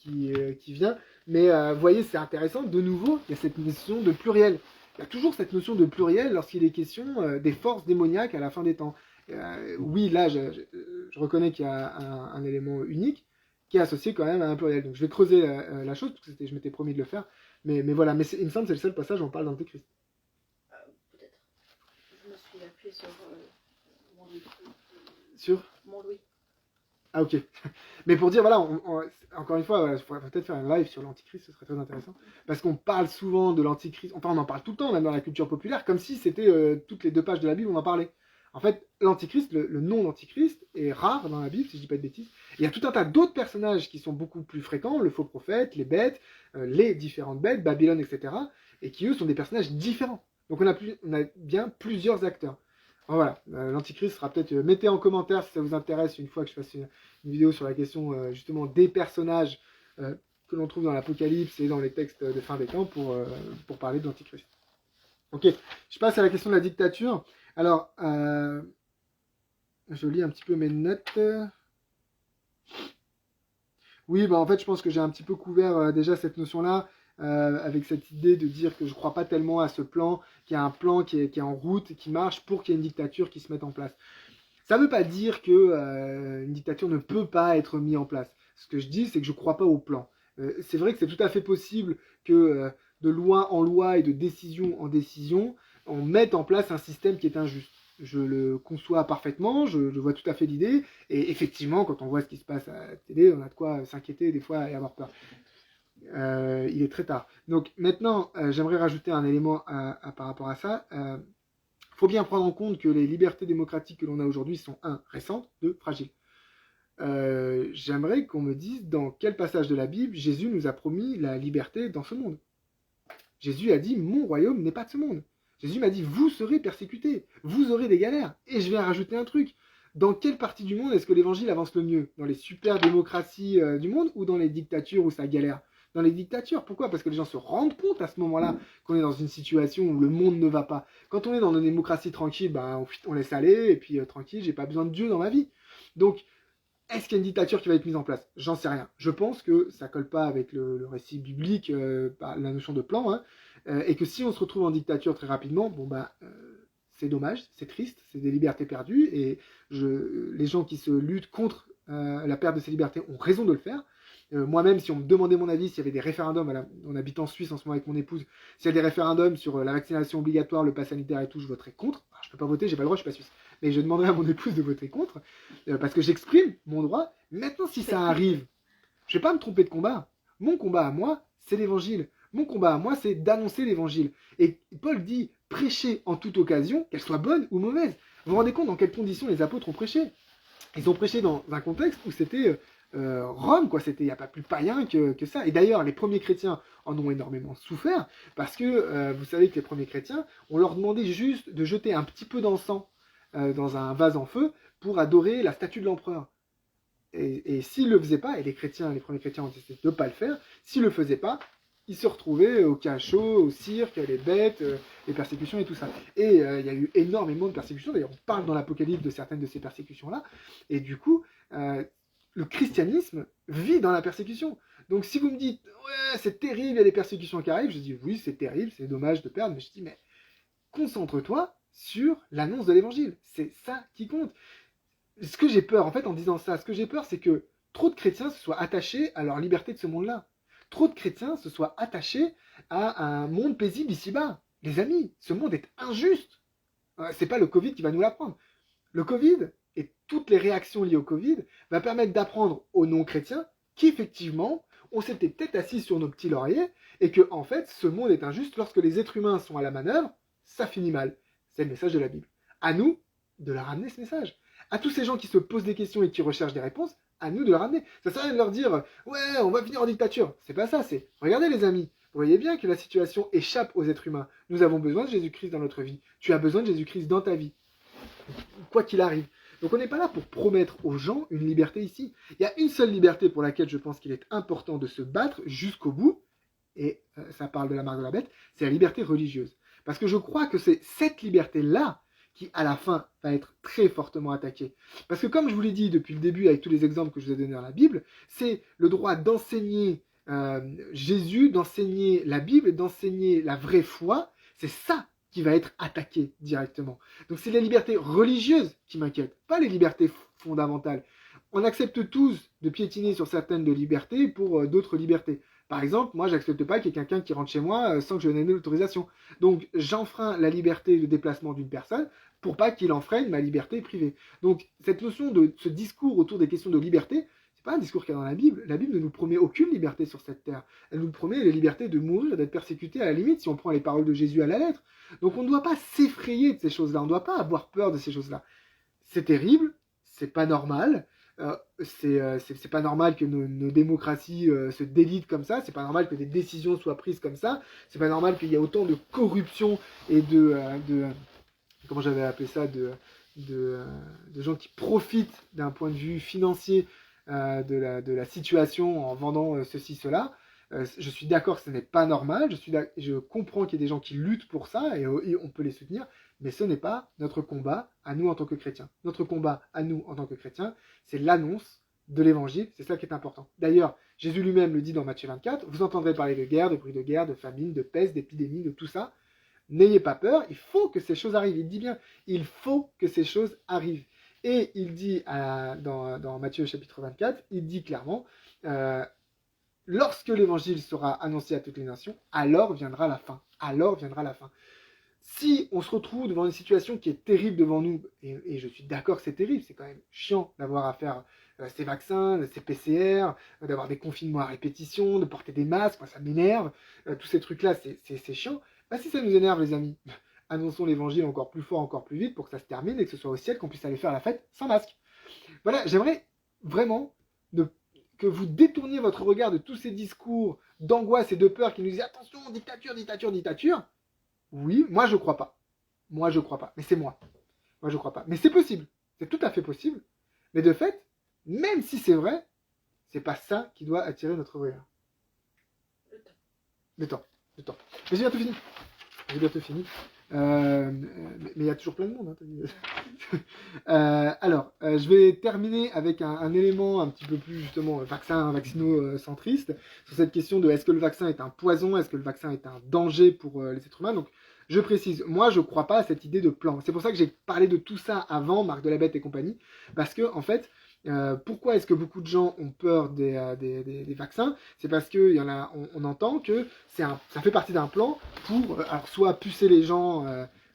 vient. Mais vous voyez, c'est intéressant. De nouveau, il y a cette notion de pluriel. Il y a toujours cette notion de pluriel lorsqu'il est question des forces démoniaques à la fin des temps. Oui, là, je reconnais qu'il y a un élément unique qui est associé quand même à un pluriel. Donc je vais creuser la chose, parce que je m'étais promis de le faire. Mais voilà, mais il me semble que c'est le seul passage où on parle d'antéchrist. Peut-être. Je me suis appuyé sur mon Louis. Sur Mon Louis. Ah ok. Mais pour dire, voilà, encore une fois, il faudrait peut-être faire un live sur l'antichrist, ce serait très intéressant. Parce qu'on parle souvent de l'antichrist, enfin on en parle tout le temps, même dans la culture populaire, comme si c'était toutes les 2 pages de la Bible, on en parlait. En fait, l'antichrist, le nom d'antichrist est rare dans la Bible, si je dis pas de bêtises. Il y a tout un tas d'autres personnages qui sont beaucoup plus fréquents, le faux prophète, les bêtes, les différentes bêtes, Babylone, etc. Et qui eux sont des personnages différents. Donc on a bien plusieurs acteurs. Voilà, l'antichrist sera peut-être... mettez en commentaire si ça vous intéresse une fois que je fasse une vidéo sur la question justement des personnages que l'on trouve dans l'Apocalypse et dans les textes de fin des temps pour parler de l'antichrist. Ok, je passe à la question de la dictature. Alors, je lis un petit peu mes notes. Oui, en fait, je pense que j'ai un petit peu couvert déjà cette notion-là, avec cette idée de dire que je ne crois pas tellement à ce plan, qu'il y a un plan qui est en route, qui marche pour qu'il y ait une dictature qui se mette en place. Ça ne veut pas dire que une dictature ne peut pas être mise en place. Ce que je dis, c'est que je ne crois pas au plan. C'est vrai que c'est tout à fait possible que de loi en loi et de décision en décision, on mette en place un système qui est injuste. Je le conçois parfaitement, je vois tout à fait l'idée, et effectivement, quand on voit ce qui se passe à la télé, on a de quoi s'inquiéter des fois et avoir peur. Il est très tard. Donc maintenant, j'aimerais rajouter un élément par rapport à ça. Faut bien prendre en compte que les libertés démocratiques que l'on a aujourd'hui sont 1. Récentes, 2. Fragiles. J'aimerais qu'on me dise dans quel passage de la Bible Jésus nous a promis la liberté dans ce monde. Jésus a dit, mon royaume n'est pas de ce monde. Jésus m'a dit, vous serez persécutés, vous aurez des galères. Et je vais rajouter un truc. Dans quelle partie du monde est-ce que l'évangile avance le mieux? Dans les super démocraties du monde ou dans les dictatures où ça galère? Dans les dictatures. Pourquoi? Parce que les gens se rendent compte à ce moment-là qu'on est dans une situation où le monde ne va pas. Quand on est dans une démocratie tranquille, on laisse aller, et puis tranquille, j'ai pas besoin de Dieu dans ma vie. Donc, est-ce qu'il y a une dictature qui va être mise en place? J'en sais rien. Je pense que ça colle pas avec le récit biblique, la notion de plan, hein, et que si on se retrouve en dictature très rapidement, c'est dommage, c'est triste, c'est des libertés perdues, et les gens qui se luttent contre la perte de ces libertés ont raison de le faire. Moi-même, si on me demandait mon avis, s'il y avait des référendums, voilà, on habite en Suisse en ce moment avec mon épouse, s'il y a des référendums sur la vaccination obligatoire, le pass sanitaire et tout, je voterais contre. Enfin, je peux pas voter, j'ai pas le droit, je suis pas suisse. Mais je demanderais à mon épouse de voter contre, parce que j'exprime mon droit. Maintenant, si ça arrive, je vais pas me tromper de combat. Mon combat à moi, c'est l'évangile. Mon combat à moi, c'est d'annoncer l'évangile. Et Paul dit, prêcher en toute occasion, qu'elle soit bonne ou mauvaise. Vous vous rendez compte dans quelles conditions les apôtres ont prêché? Ils ont prêché dans un contexte où c'était Rome, quoi. Il n'y a pas plus païen que ça. Et d'ailleurs, les premiers chrétiens en ont énormément souffert, parce que vous savez que les premiers chrétiens, on leur demandait juste de jeter un petit peu d'encens dans un vase en feu pour adorer la statue de l'empereur. Et s'ils ne le faisaient pas, et les premiers chrétiens ont décidé de ne pas le faire, s'ils ne le faisaient pas, ils se retrouvaient au cachot, au cirque, les bêtes, les persécutions et tout ça. Et il y a eu énormément de persécutions. D'ailleurs, on parle dans l'Apocalypse de certaines de ces persécutions-là. Et du coup, le christianisme vit dans la persécution. Donc si vous me dites, ouais, c'est terrible, il y a des persécutions qui arrivent, je dis, oui, c'est terrible, c'est dommage de perdre, mais je dis, mais concentre-toi sur l'annonce de l'évangile. C'est ça qui compte. Ce que j'ai peur, en fait, en disant ça, ce que j'ai peur, c'est que trop de chrétiens se soient attachés à leur liberté de ce monde-là. Trop de chrétiens se soient attachés à un monde paisible ici-bas. Les amis, ce monde est injuste. C'est pas le Covid qui va nous l'apprendre. Le Covid et toutes les réactions liées au Covid va permettre d'apprendre aux non-chrétiens qu'effectivement, on s'était peut-être assis sur nos petits lauriers et que, en fait, ce monde est injuste. Lorsque les êtres humains sont à la manœuvre, ça finit mal. C'est le message de la Bible. À nous de leur amener ce message. À tous ces gens qui se posent des questions et qui recherchent des réponses, à nous de leur ramener. Ça sert à rien de leur dire « Ouais, on va finir en dictature ». C'est pas ça, c'est « Regardez les amis, vous voyez bien que la situation échappe aux êtres humains. Nous avons besoin de Jésus-Christ dans notre vie. Tu as besoin de Jésus-Christ dans ta vie. Quoi qu'il arrive. » Donc on n'est pas là pour promettre aux gens une liberté ici. Il y a une seule liberté pour laquelle je pense qu'il est important de se battre jusqu'au bout, et ça parle de la marque de la bête, c'est la liberté religieuse. Parce que je crois que c'est cette liberté-là qui, à la fin, va être très fortement attaquée. Parce que comme je vous l'ai dit depuis le début, avec tous les exemples que je vous ai donnés dans la Bible, c'est le droit d'enseigner Jésus, d'enseigner la Bible, d'enseigner la vraie foi. C'est ça qui va être attaqué directement. Donc c'est la liberté religieuse qui m'inquiète, pas les libertés fondamentales. On accepte tous de piétiner sur certaines de libertés pour d'autres libertés. Par exemple, moi, j'accepte pas qu'il y ait quelqu'un qui rentre chez moi sans que je n'ai l'autorisation. Donc, j'enfreins la liberté de déplacement d'une personne pour pas qu'il enfreigne ma liberté privée. Donc, cette notion de ce discours autour des questions de liberté, c'est pas un discours qu'il y a dans la Bible. La Bible ne nous promet aucune liberté sur cette terre. Elle nous promet la liberté de mourir, d'être persécuté à la limite, si on prend les paroles de Jésus à la lettre. Donc, on ne doit pas s'effrayer de ces choses-là. On ne doit pas avoir peur de ces choses-là. C'est terrible, c'est pas normal. C'est pas normal que nos démocraties se délitent comme ça, c'est pas normal que des décisions soient prises comme ça, c'est pas normal qu'il y ait autant de corruption et comment j'avais appelé ça, de gens qui profitent d'un point de vue financier de la situation en vendant ceci, cela. Je suis d'accord que ce n'est pas normal, je comprends qu'il y ait des gens qui luttent pour ça et on peut les soutenir, mais ce n'est pas notre combat à nous en tant que chrétiens. Notre combat à nous en tant que chrétiens, c'est l'annonce de l'évangile, c'est ça qui est important. D'ailleurs, Jésus lui-même le dit dans Matthieu 24, vous entendrez parler de guerre, de bruit de guerre, de famine, de peste, d'épidémie, de tout ça. N'ayez pas peur, il faut que ces choses arrivent. Il dit bien, il faut que ces choses arrivent. Et il dit dans Matthieu chapitre 24, il dit clairement, lorsque l'évangile sera annoncé à toutes les nations, alors viendra la fin. Alors viendra la fin. Si on se retrouve devant une situation qui est terrible devant nous, et je suis d'accord que c'est terrible, c'est quand même chiant d'avoir à faire ces vaccins, ces PCR, d'avoir des confinements à répétition, de porter des masques, moi, ça m'énerve, tous ces trucs-là, c'est chiant. Bah, si ça nous énerve, les amis, annonçons l'évangile encore plus fort, encore plus vite, pour que ça se termine et que ce soit au ciel, qu'on puisse aller faire la fête sans masque. Voilà, j'aimerais vraiment que vous détourniez votre regard de tous ces discours d'angoisse et de peur qui nous disent « Attention, dictature, dictature, dictature !» Oui, moi je crois pas. Moi je crois pas. Mais c'est moi. Moi je crois pas. Mais c'est possible. C'est tout à fait possible. Mais de fait, même si c'est vrai, c'est pas ça qui doit attirer notre regard. Le temps. Mais j'ai bientôt fini. Mais il y a toujours plein de monde. Alors, je vais terminer avec un élément un petit peu plus justement vaccino-centriste sur cette question de est-ce que le vaccin est un poison, est-ce que le vaccin est un danger pour les êtres humains. Donc, je précise, moi je crois pas à cette idée de plan. C'est pour ça que j'ai parlé de tout ça avant, Marc de la Bête et compagnie, parce que en fait, Pourquoi est-ce que beaucoup de gens ont peur des vaccins? C'est parce que on entend que ça fait partie d'un plan pour alors soit pucer les gens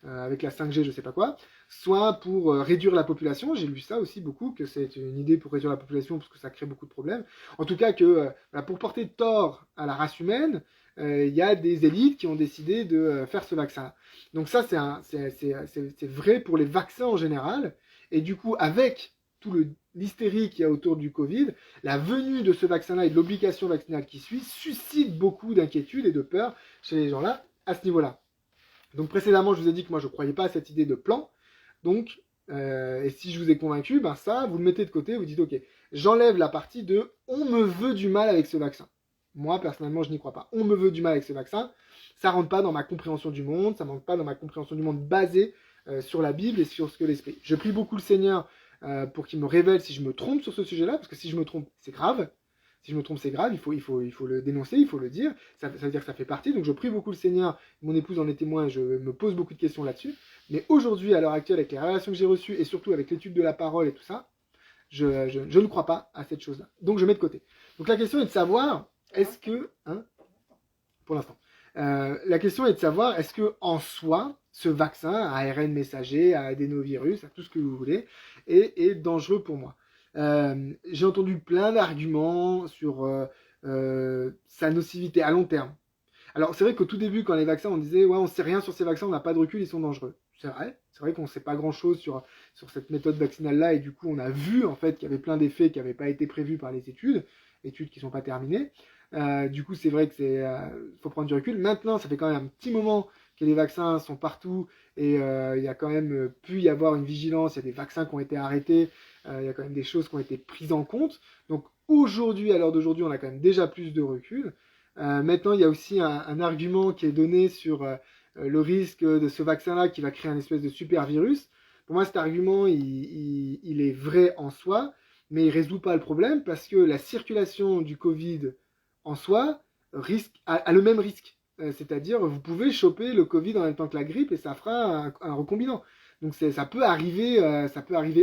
avec la 5G, je sais pas quoi, soit pour réduire la population. J'ai lu ça aussi beaucoup, que c'est une idée pour réduire la population parce que ça crée beaucoup de problèmes. En tout cas, que pour porter tort à la race humaine, il y a des élites qui ont décidé de faire ce vaccin. Donc ça, c'est vrai pour les vaccins en général. Et du coup, avec tout l'hystérie qu'il y a autour du Covid, la venue de ce vaccin-là et de l'obligation vaccinale qui suit suscite beaucoup d'inquiétude et de peur chez les gens-là à ce niveau-là. Donc précédemment, je vous ai dit que moi, je ne croyais pas à cette idée de plan. Donc, et si je vous ai convaincu, ben ça, vous le mettez de côté, vous dites, ok, j'enlève la partie de « on me veut du mal avec ce vaccin ». Moi, personnellement, je n'y crois pas. On me veut du mal avec ce vaccin. Ça rentre pas dans ma compréhension du monde, ça rentre pas dans ma compréhension du monde basée sur la Bible et sur ce que l'Esprit. Je prie beaucoup le Seigneur pour qu'il me révèle si je me trompe sur ce sujet-là, parce que si je me trompe, c'est grave. Si je me trompe, c'est grave, il faut le dénoncer, il faut le dire. Ça veut dire que ça fait partie. Donc je prie beaucoup le Seigneur, mon épouse en est témoin, je me pose beaucoup de questions là-dessus. Mais aujourd'hui, à l'heure actuelle, avec les révélations que j'ai reçues et surtout avec l'étude de la parole et tout ça, je ne crois pas à cette chose-là. Donc je mets de côté. Donc la question est de savoir, est-ce que... Hein, pour l'instant. La question est de savoir, est-ce que en soi, ce vaccin à ARN messager, à adénovirus, à tout ce que vous voulez, est dangereux pour moi. J'ai entendu plein d'arguments sur sa nocivité à long terme. Alors c'est vrai qu'au tout début, quand les vaccins, on disait ouais, on sait rien sur ces vaccins, on n'a pas de recul, ils sont dangereux. C'est vrai qu'on ne sait pas grand-chose sur cette méthode vaccinale-là, et du coup on a vu en fait qu'il y avait plein d'effets qui n'avaient pas été prévus par les études qui ne sont pas terminées. Du coup c'est vrai que faut prendre du recul. Maintenant ça fait quand même un petit moment que les vaccins sont partout, et il y a quand même pu y avoir une vigilance, il y a des vaccins qui ont été arrêtés, il y a quand même des choses qui ont été prises en compte. Donc aujourd'hui, à l'heure d'aujourd'hui, on a quand même déjà plus de recul. Maintenant, il y a aussi un argument qui est donné sur le risque de ce vaccin-là qui va créer un espèce de super virus. Pour moi, cet argument, il est vrai en soi, mais il ne résout pas le problème parce que la circulation du Covid en soi a le même risque. C'est-à-dire, vous pouvez choper le Covid en même temps que la grippe et ça fera un recombinant. Donc ça peut arriver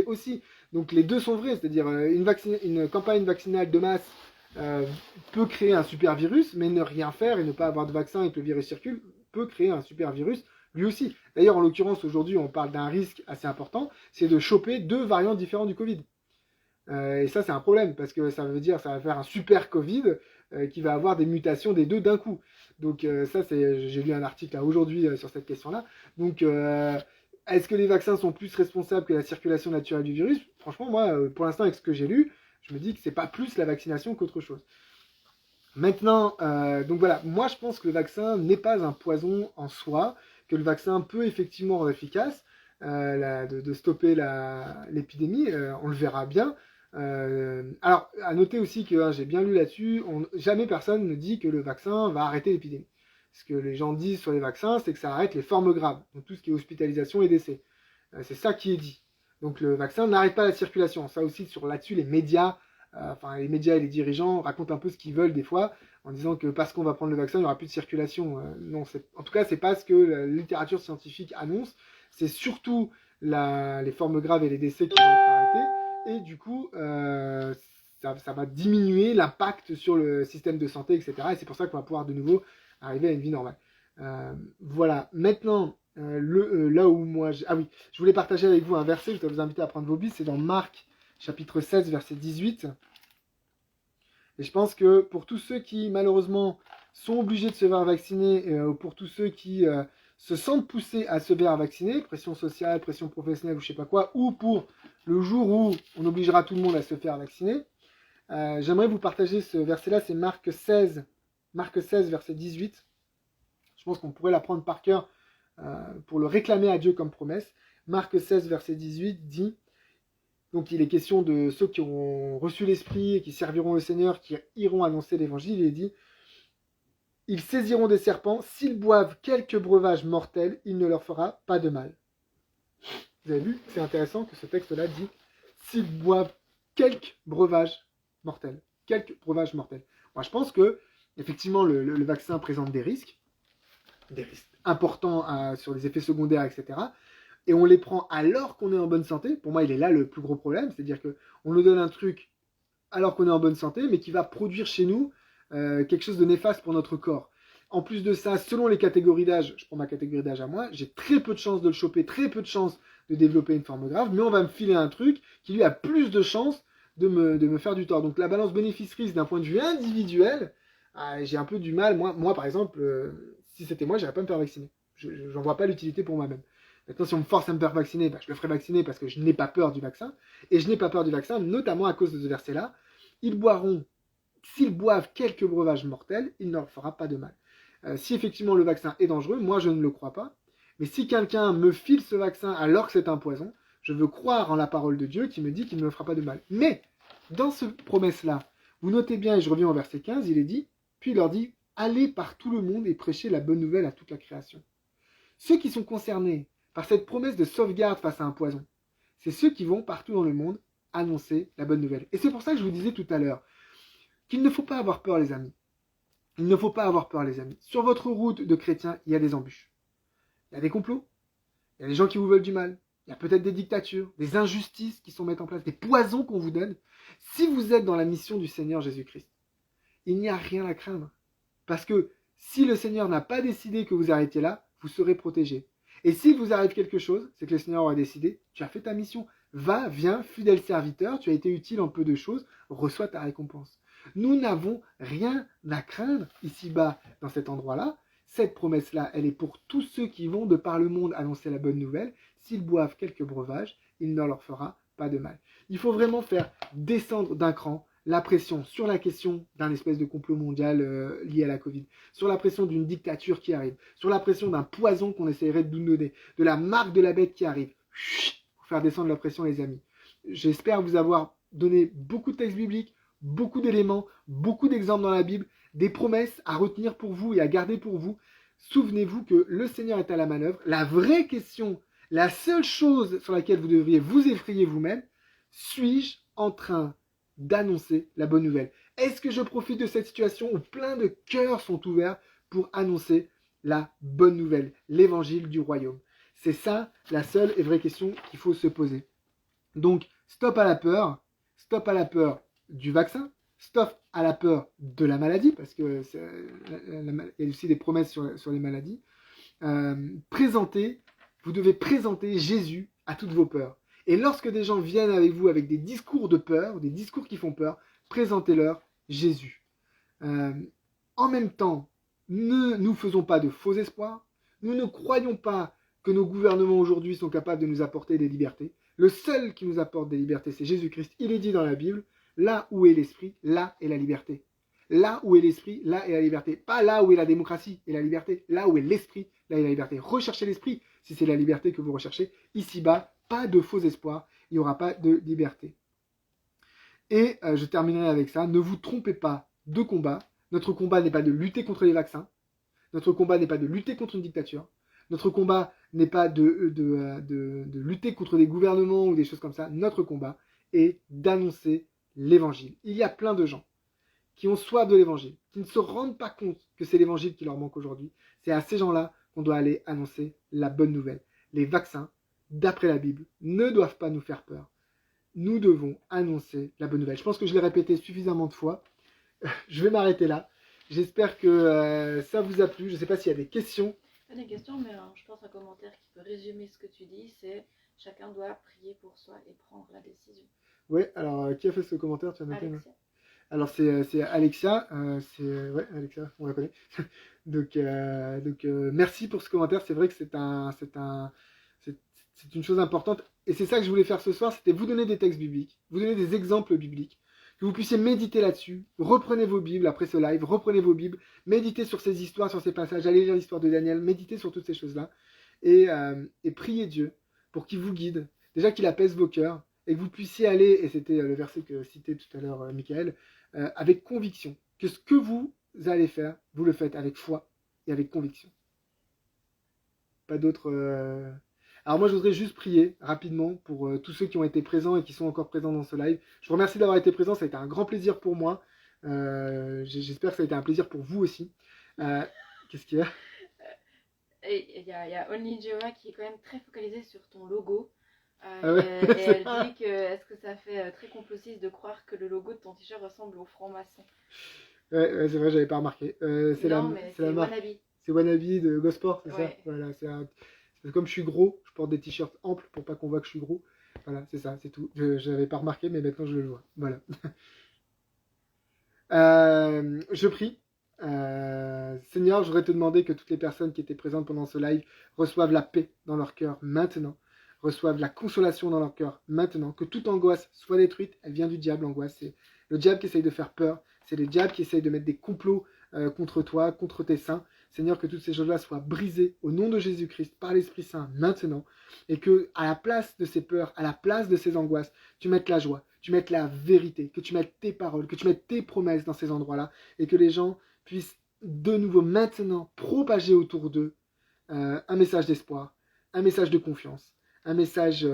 aussi. Donc les deux sont vrais, c'est-à-dire une campagne vaccinale de masse peut créer un super virus, mais ne rien faire et ne pas avoir de vaccin et que le virus circule peut créer un super virus lui aussi. D'ailleurs, en l'occurrence, aujourd'hui, on parle d'un risque assez important, c'est de choper 2 variantes différentes du Covid. Et ça, c'est un problème, parce que ça veut dire ça va faire un super Covid qui va avoir des mutations des deux d'un coup. Donc ça, j'ai lu un article là, aujourd'hui sur cette question-là. Donc, est-ce que les vaccins sont plus responsables que la circulation naturelle du virus? Franchement, moi, pour l'instant, avec ce que j'ai lu, je me dis que c'est pas plus la vaccination qu'autre chose. Maintenant, donc voilà, moi je pense que le vaccin n'est pas un poison en soi, que le vaccin peut effectivement rendre efficace de stopper l'épidémie, on le verra bien. Alors, à noter aussi que j'ai bien lu là-dessus, jamais personne ne dit que le vaccin va arrêter l'épidémie. Ce que les gens disent sur les vaccins, c'est que ça arrête les formes graves, donc tout ce qui est hospitalisation et décès. C'est ça qui est dit. Donc le vaccin n'arrête pas la circulation. Ça aussi, là-dessus, les médias et les dirigeants racontent un peu ce qu'ils veulent des fois, en disant que parce qu'on va prendre le vaccin, il n'y aura plus de circulation. Non, en tout cas, c'est pas ce que la littérature scientifique annonce. C'est surtout les formes graves et les décès qui vont être arrêtés. Et du coup, ça va diminuer l'impact sur le système de santé, etc. Et c'est pour ça qu'on va pouvoir de nouveau arriver à une vie normale. Voilà. Maintenant, là où moi... Ah oui, je voulais partager avec vous un verset, je dois vous inviter à prendre vos bibles, c'est dans Marc, chapitre 16, verset 18. Et je pense que pour tous ceux qui, malheureusement, sont obligés de se faire vacciner, ou pour tous ceux qui se sentent poussés à se faire vacciner, pression sociale, pression professionnelle ou je sais pas quoi, ou pour le jour où on obligera tout le monde à se faire vacciner, j'aimerais vous partager ce verset-là, c'est Marc 16, verset 18. Je pense qu'on pourrait l'apprendre par cœur pour le réclamer à Dieu comme promesse. Marc 16, verset 18 dit, donc il est question de ceux qui auront reçu l'Esprit et qui serviront le Seigneur, qui iront annoncer l'Évangile. Il est dit, ils saisiront des serpents, s'ils boivent quelques breuvages mortels, il ne leur fera pas de mal. Vous avez vu, c'est intéressant que ce texte-là dit, s'ils boivent quelques breuvages mortels. Quelques breuvages mortels. Moi je pense que, effectivement, le vaccin présente des risques importants sur les effets secondaires, etc. et on les prend alors qu'on est en bonne santé, pour moi il est là le plus gros problème, c'est-à-dire qu'on nous donne un truc alors qu'on est en bonne santé, mais qui va produire chez nous quelque chose de néfaste pour notre corps. En plus de ça, selon les catégories d'âge, je prends ma catégorie d'âge à moi, j'ai très peu de chances de le choper, très peu de chances de développer une forme grave, mais on va me filer un truc qui lui a plus de chances de me faire du tort. Donc la balance bénéfice-risque d'un point de vue individuel, j'ai un peu du mal. Moi par exemple, si c'était moi, j'irais pas me faire vacciner. J'en vois pas l'utilité pour moi-même. Maintenant, si on me force à me faire vacciner, je le ferai vacciner parce que je n'ai pas peur du vaccin. Et je n'ai pas peur du vaccin, notamment à cause de ce verset-là. Ils boiront, s'ils boivent quelques breuvages mortels, il ne leur fera pas de mal. Si effectivement le vaccin est dangereux, moi je ne le crois pas. Mais si quelqu'un me file ce vaccin alors que c'est un poison, je veux croire en la parole de Dieu qui me dit qu'il ne me fera pas de mal. Mais, dans cette promesse-là, vous notez bien, et je reviens au verset 15, il est dit, puis il leur dit, allez par tout le monde et prêchez la bonne nouvelle à toute la création. Ceux qui sont concernés par cette promesse de sauvegarde face à un poison, c'est ceux qui vont partout dans le monde annoncer la bonne nouvelle. Et c'est pour ça que je vous disais tout à l'heure qu'il ne faut pas avoir peur, les amis. Il ne faut pas avoir peur, les amis. Sur votre route de chrétien, il y a des embûches. Il y a des complots. Il y a des gens qui vous veulent du mal. Il y a peut-être des dictatures, des injustices qui sont mises en place, des poisons qu'on vous donne. Si vous êtes dans la mission du Seigneur Jésus-Christ, il n'y a rien à craindre. Parce que si le Seigneur n'a pas décidé que vous arrêtiez là, vous serez protégé. Et s'il vous arrive quelque chose, c'est que le Seigneur aura décidé, tu as fait ta mission. Va, viens, fidèle serviteur, tu as été utile en peu de choses, reçois ta récompense. Nous n'avons rien à craindre ici-bas, dans cet endroit-là. Cette promesse-là, elle est pour tous ceux qui vont de par le monde annoncer la bonne nouvelle. S'ils boivent quelques breuvages, il ne leur fera pas de mal. Il faut vraiment faire descendre d'un cran la pression sur la question d'un espèce de complot mondial lié à la Covid, sur la pression d'une dictature qui arrive, sur la pression d'un poison qu'on essayerait de nous donner, de la marque de la bête qui arrive. Chut, pour faire descendre la pression, les amis. J'espère vous avoir donné beaucoup de textes bibliques, beaucoup d'éléments, beaucoup d'exemples dans la Bible, des promesses à retenir pour vous et à garder pour vous. Souvenez-vous que le Seigneur est à la manœuvre. La vraie question, la seule chose sur laquelle vous devriez vous effrayer vous-même, suis-je en train d'annoncer la bonne nouvelle? Est-ce que je profite de cette situation où plein de cœurs sont ouverts pour annoncer la bonne nouvelle, l'évangile du royaume? C'est ça la seule et vraie question qu'il faut se poser. Donc, stop à la peur du vaccin, stop à la peur de la maladie, parce que il y a aussi des promesses sur les maladies. Vous devez présenter Jésus à toutes vos peurs. Et lorsque des gens viennent avec vous avec des discours de peur, des discours qui font peur, présentez-leur Jésus. En même temps, ne nous faisons pas de faux espoirs. Nous ne croyons pas que nos gouvernements aujourd'hui sont capables de nous apporter des libertés. Le seul qui nous apporte des libertés, c'est Jésus-Christ. Il est dit dans la Bible, là où est l'esprit, là est la liberté. Là où est l'esprit, là est la liberté. Pas là où est la démocratie et la liberté. Là où est l'esprit, là est la liberté. Recherchez l'esprit si c'est la liberté que vous recherchez. Ici-bas, pas de faux espoirs. Il n'y aura pas de liberté. Et je terminerai avec ça. Ne vous trompez pas de combat. Notre combat n'est pas de lutter contre les vaccins. Notre combat n'est pas de lutter contre une dictature. Notre combat n'est pas de lutter contre des gouvernements ou des choses comme ça. Notre combat est d'annoncer l'évangile. Il y a plein de gens qui ont soif de l'évangile, qui ne se rendent pas compte que c'est l'évangile qui leur manque aujourd'hui. C'est à ces gens-là qu'on doit aller annoncer la bonne nouvelle. Les vaccins, d'après la Bible, ne doivent pas nous faire peur. Nous devons annoncer la bonne nouvelle. Je pense que je l'ai répété suffisamment de fois. Je vais m'arrêter là. J'espère que ça vous a plu. Je ne sais pas s'il y a des questions. Pas des questions, mais je pense un commentaire qui peut résumer ce que tu dis, c'est chacun doit prier pour soi et prendre la décision. Oui, alors qui a fait ce commentaire? Tu as noté, Alexia. Alors c'est Alexia, ouais, Alexia, on la connaît. donc merci pour ce commentaire. C'est vrai que c'est une chose importante. Et c'est ça que je voulais faire ce soir, c'était vous donner des textes bibliques, vous donner des exemples bibliques, que vous puissiez méditer là-dessus. Reprenez vos Bibles après ce live, reprenez vos Bibles, méditez sur ces histoires, sur ces passages, allez lire l'histoire de Daniel, méditez sur toutes ces choses-là, et priez Dieu pour qu'il vous guide, déjà qu'il apaise vos cœurs, et que vous puissiez aller, et c'était le verset que citait tout à l'heure Michael, avec conviction, que ce que vous allez faire, vous le faites avec foi et avec conviction. Pas d'autres... Alors moi je voudrais juste prier rapidement pour tous ceux qui ont été présents et qui sont encore présents dans ce live. Je vous remercie d'avoir été présents, ça a été un grand plaisir pour moi. J'espère que ça a été un plaisir pour vous aussi. Qu'est-ce qu'il y a? et il y a Only Jehovah qui est quand même très focalisée sur ton logo. Ah ouais, Et c'est elle ça. dit que est-ce que ça fait très complotiste de croire que le logo de ton t-shirt ressemble au franc-maçon. Ouais, c'est vrai, j'avais pas remarqué. Non, mais C'est la c'est marque. Wannabe. C'est Wannabe de Gosport, c'est ça? Ouais. Voilà, comme je suis gros, je porte des t-shirts amples pour pas qu'on voit que je suis gros. Voilà, c'est ça, c'est tout. J'avais pas remarqué, mais maintenant je le vois. Voilà. Je prie. Seigneur, je voudrais te demander que toutes les personnes qui étaient présentes pendant ce live reçoivent la paix dans leur cœur maintenant, reçoivent la consolation dans leur cœur maintenant, que toute angoisse soit détruite. Elle vient du diable, l'angoisse. C'est le diable qui essaye de faire peur, c'est le diable qui essaye de mettre des complots contre toi, contre tes saints. Seigneur, que toutes ces choses-là soient brisées au nom de Jésus-Christ par l'Esprit Saint maintenant, et que à la place de ces peurs, à la place de ces angoisses, tu mettes la joie, tu mettes la vérité, que tu mettes tes paroles, que tu mettes tes promesses dans ces endroits-là, et que les gens puissent de nouveau maintenant propager autour d'eux un message d'espoir, un message de confiance, un message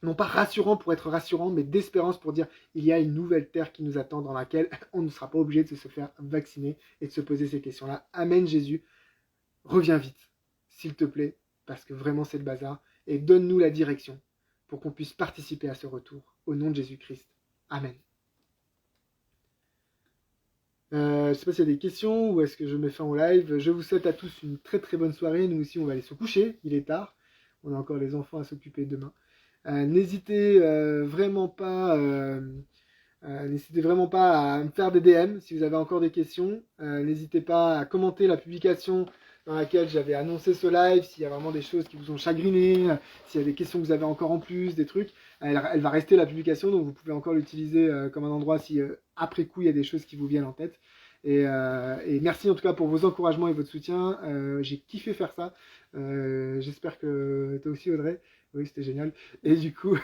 non pas rassurant pour être rassurant, mais d'espérance pour dire il y a une nouvelle terre qui nous attend dans laquelle on ne sera pas obligé de se faire vacciner et de se poser ces questions-là. Amen Jésus, reviens vite, s'il te plaît, parce que vraiment c'est le bazar, et donne-nous la direction pour qu'on puisse participer à ce retour. Au nom de Jésus-Christ. Amen. Je ne sais pas s'il y a des questions ou est-ce que je mets fin au live. Je vous souhaite à tous une très très bonne soirée. Nous aussi, on va aller se coucher. Il est tard. On a encore les enfants à s'occuper demain. N'hésitez vraiment pas. N'hésitez vraiment pas à me faire des DM si vous avez encore des questions. N'hésitez pas à commenter la publication dans laquelle j'avais annoncé ce live, s'il y a vraiment des choses qui vous ont chagriné, s'il y a des questions que vous avez encore en plus, des trucs. Elle va rester la publication, donc vous pouvez encore l'utiliser comme un endroit si après coup il y a des choses qui vous viennent en tête. Et merci en tout cas pour vos encouragements et votre soutien. J'ai kiffé faire ça. J'espère que toi aussi Audrey. Oui, c'était génial. Et du coup,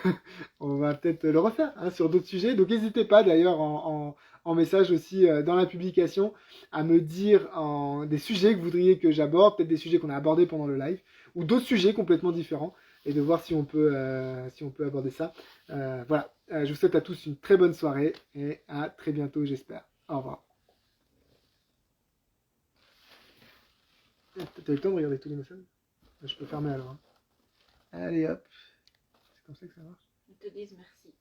on va peut-être le refaire sur d'autres sujets. Donc n'hésitez pas d'ailleurs en message aussi dans la publication à me dire des sujets que vous voudriez que j'aborde, peut-être des sujets qu'on a abordés pendant le live, ou d'autres sujets complètement différents, et de voir si on peut aborder ça. Voilà, je vous souhaite à tous une très bonne soirée, et à très bientôt j'espère. Au revoir. T'as eu le temps de regarder tous les messages? Je peux fermer alors. Allez hop, c'est comme ça que ça marche. Ils te disent merci.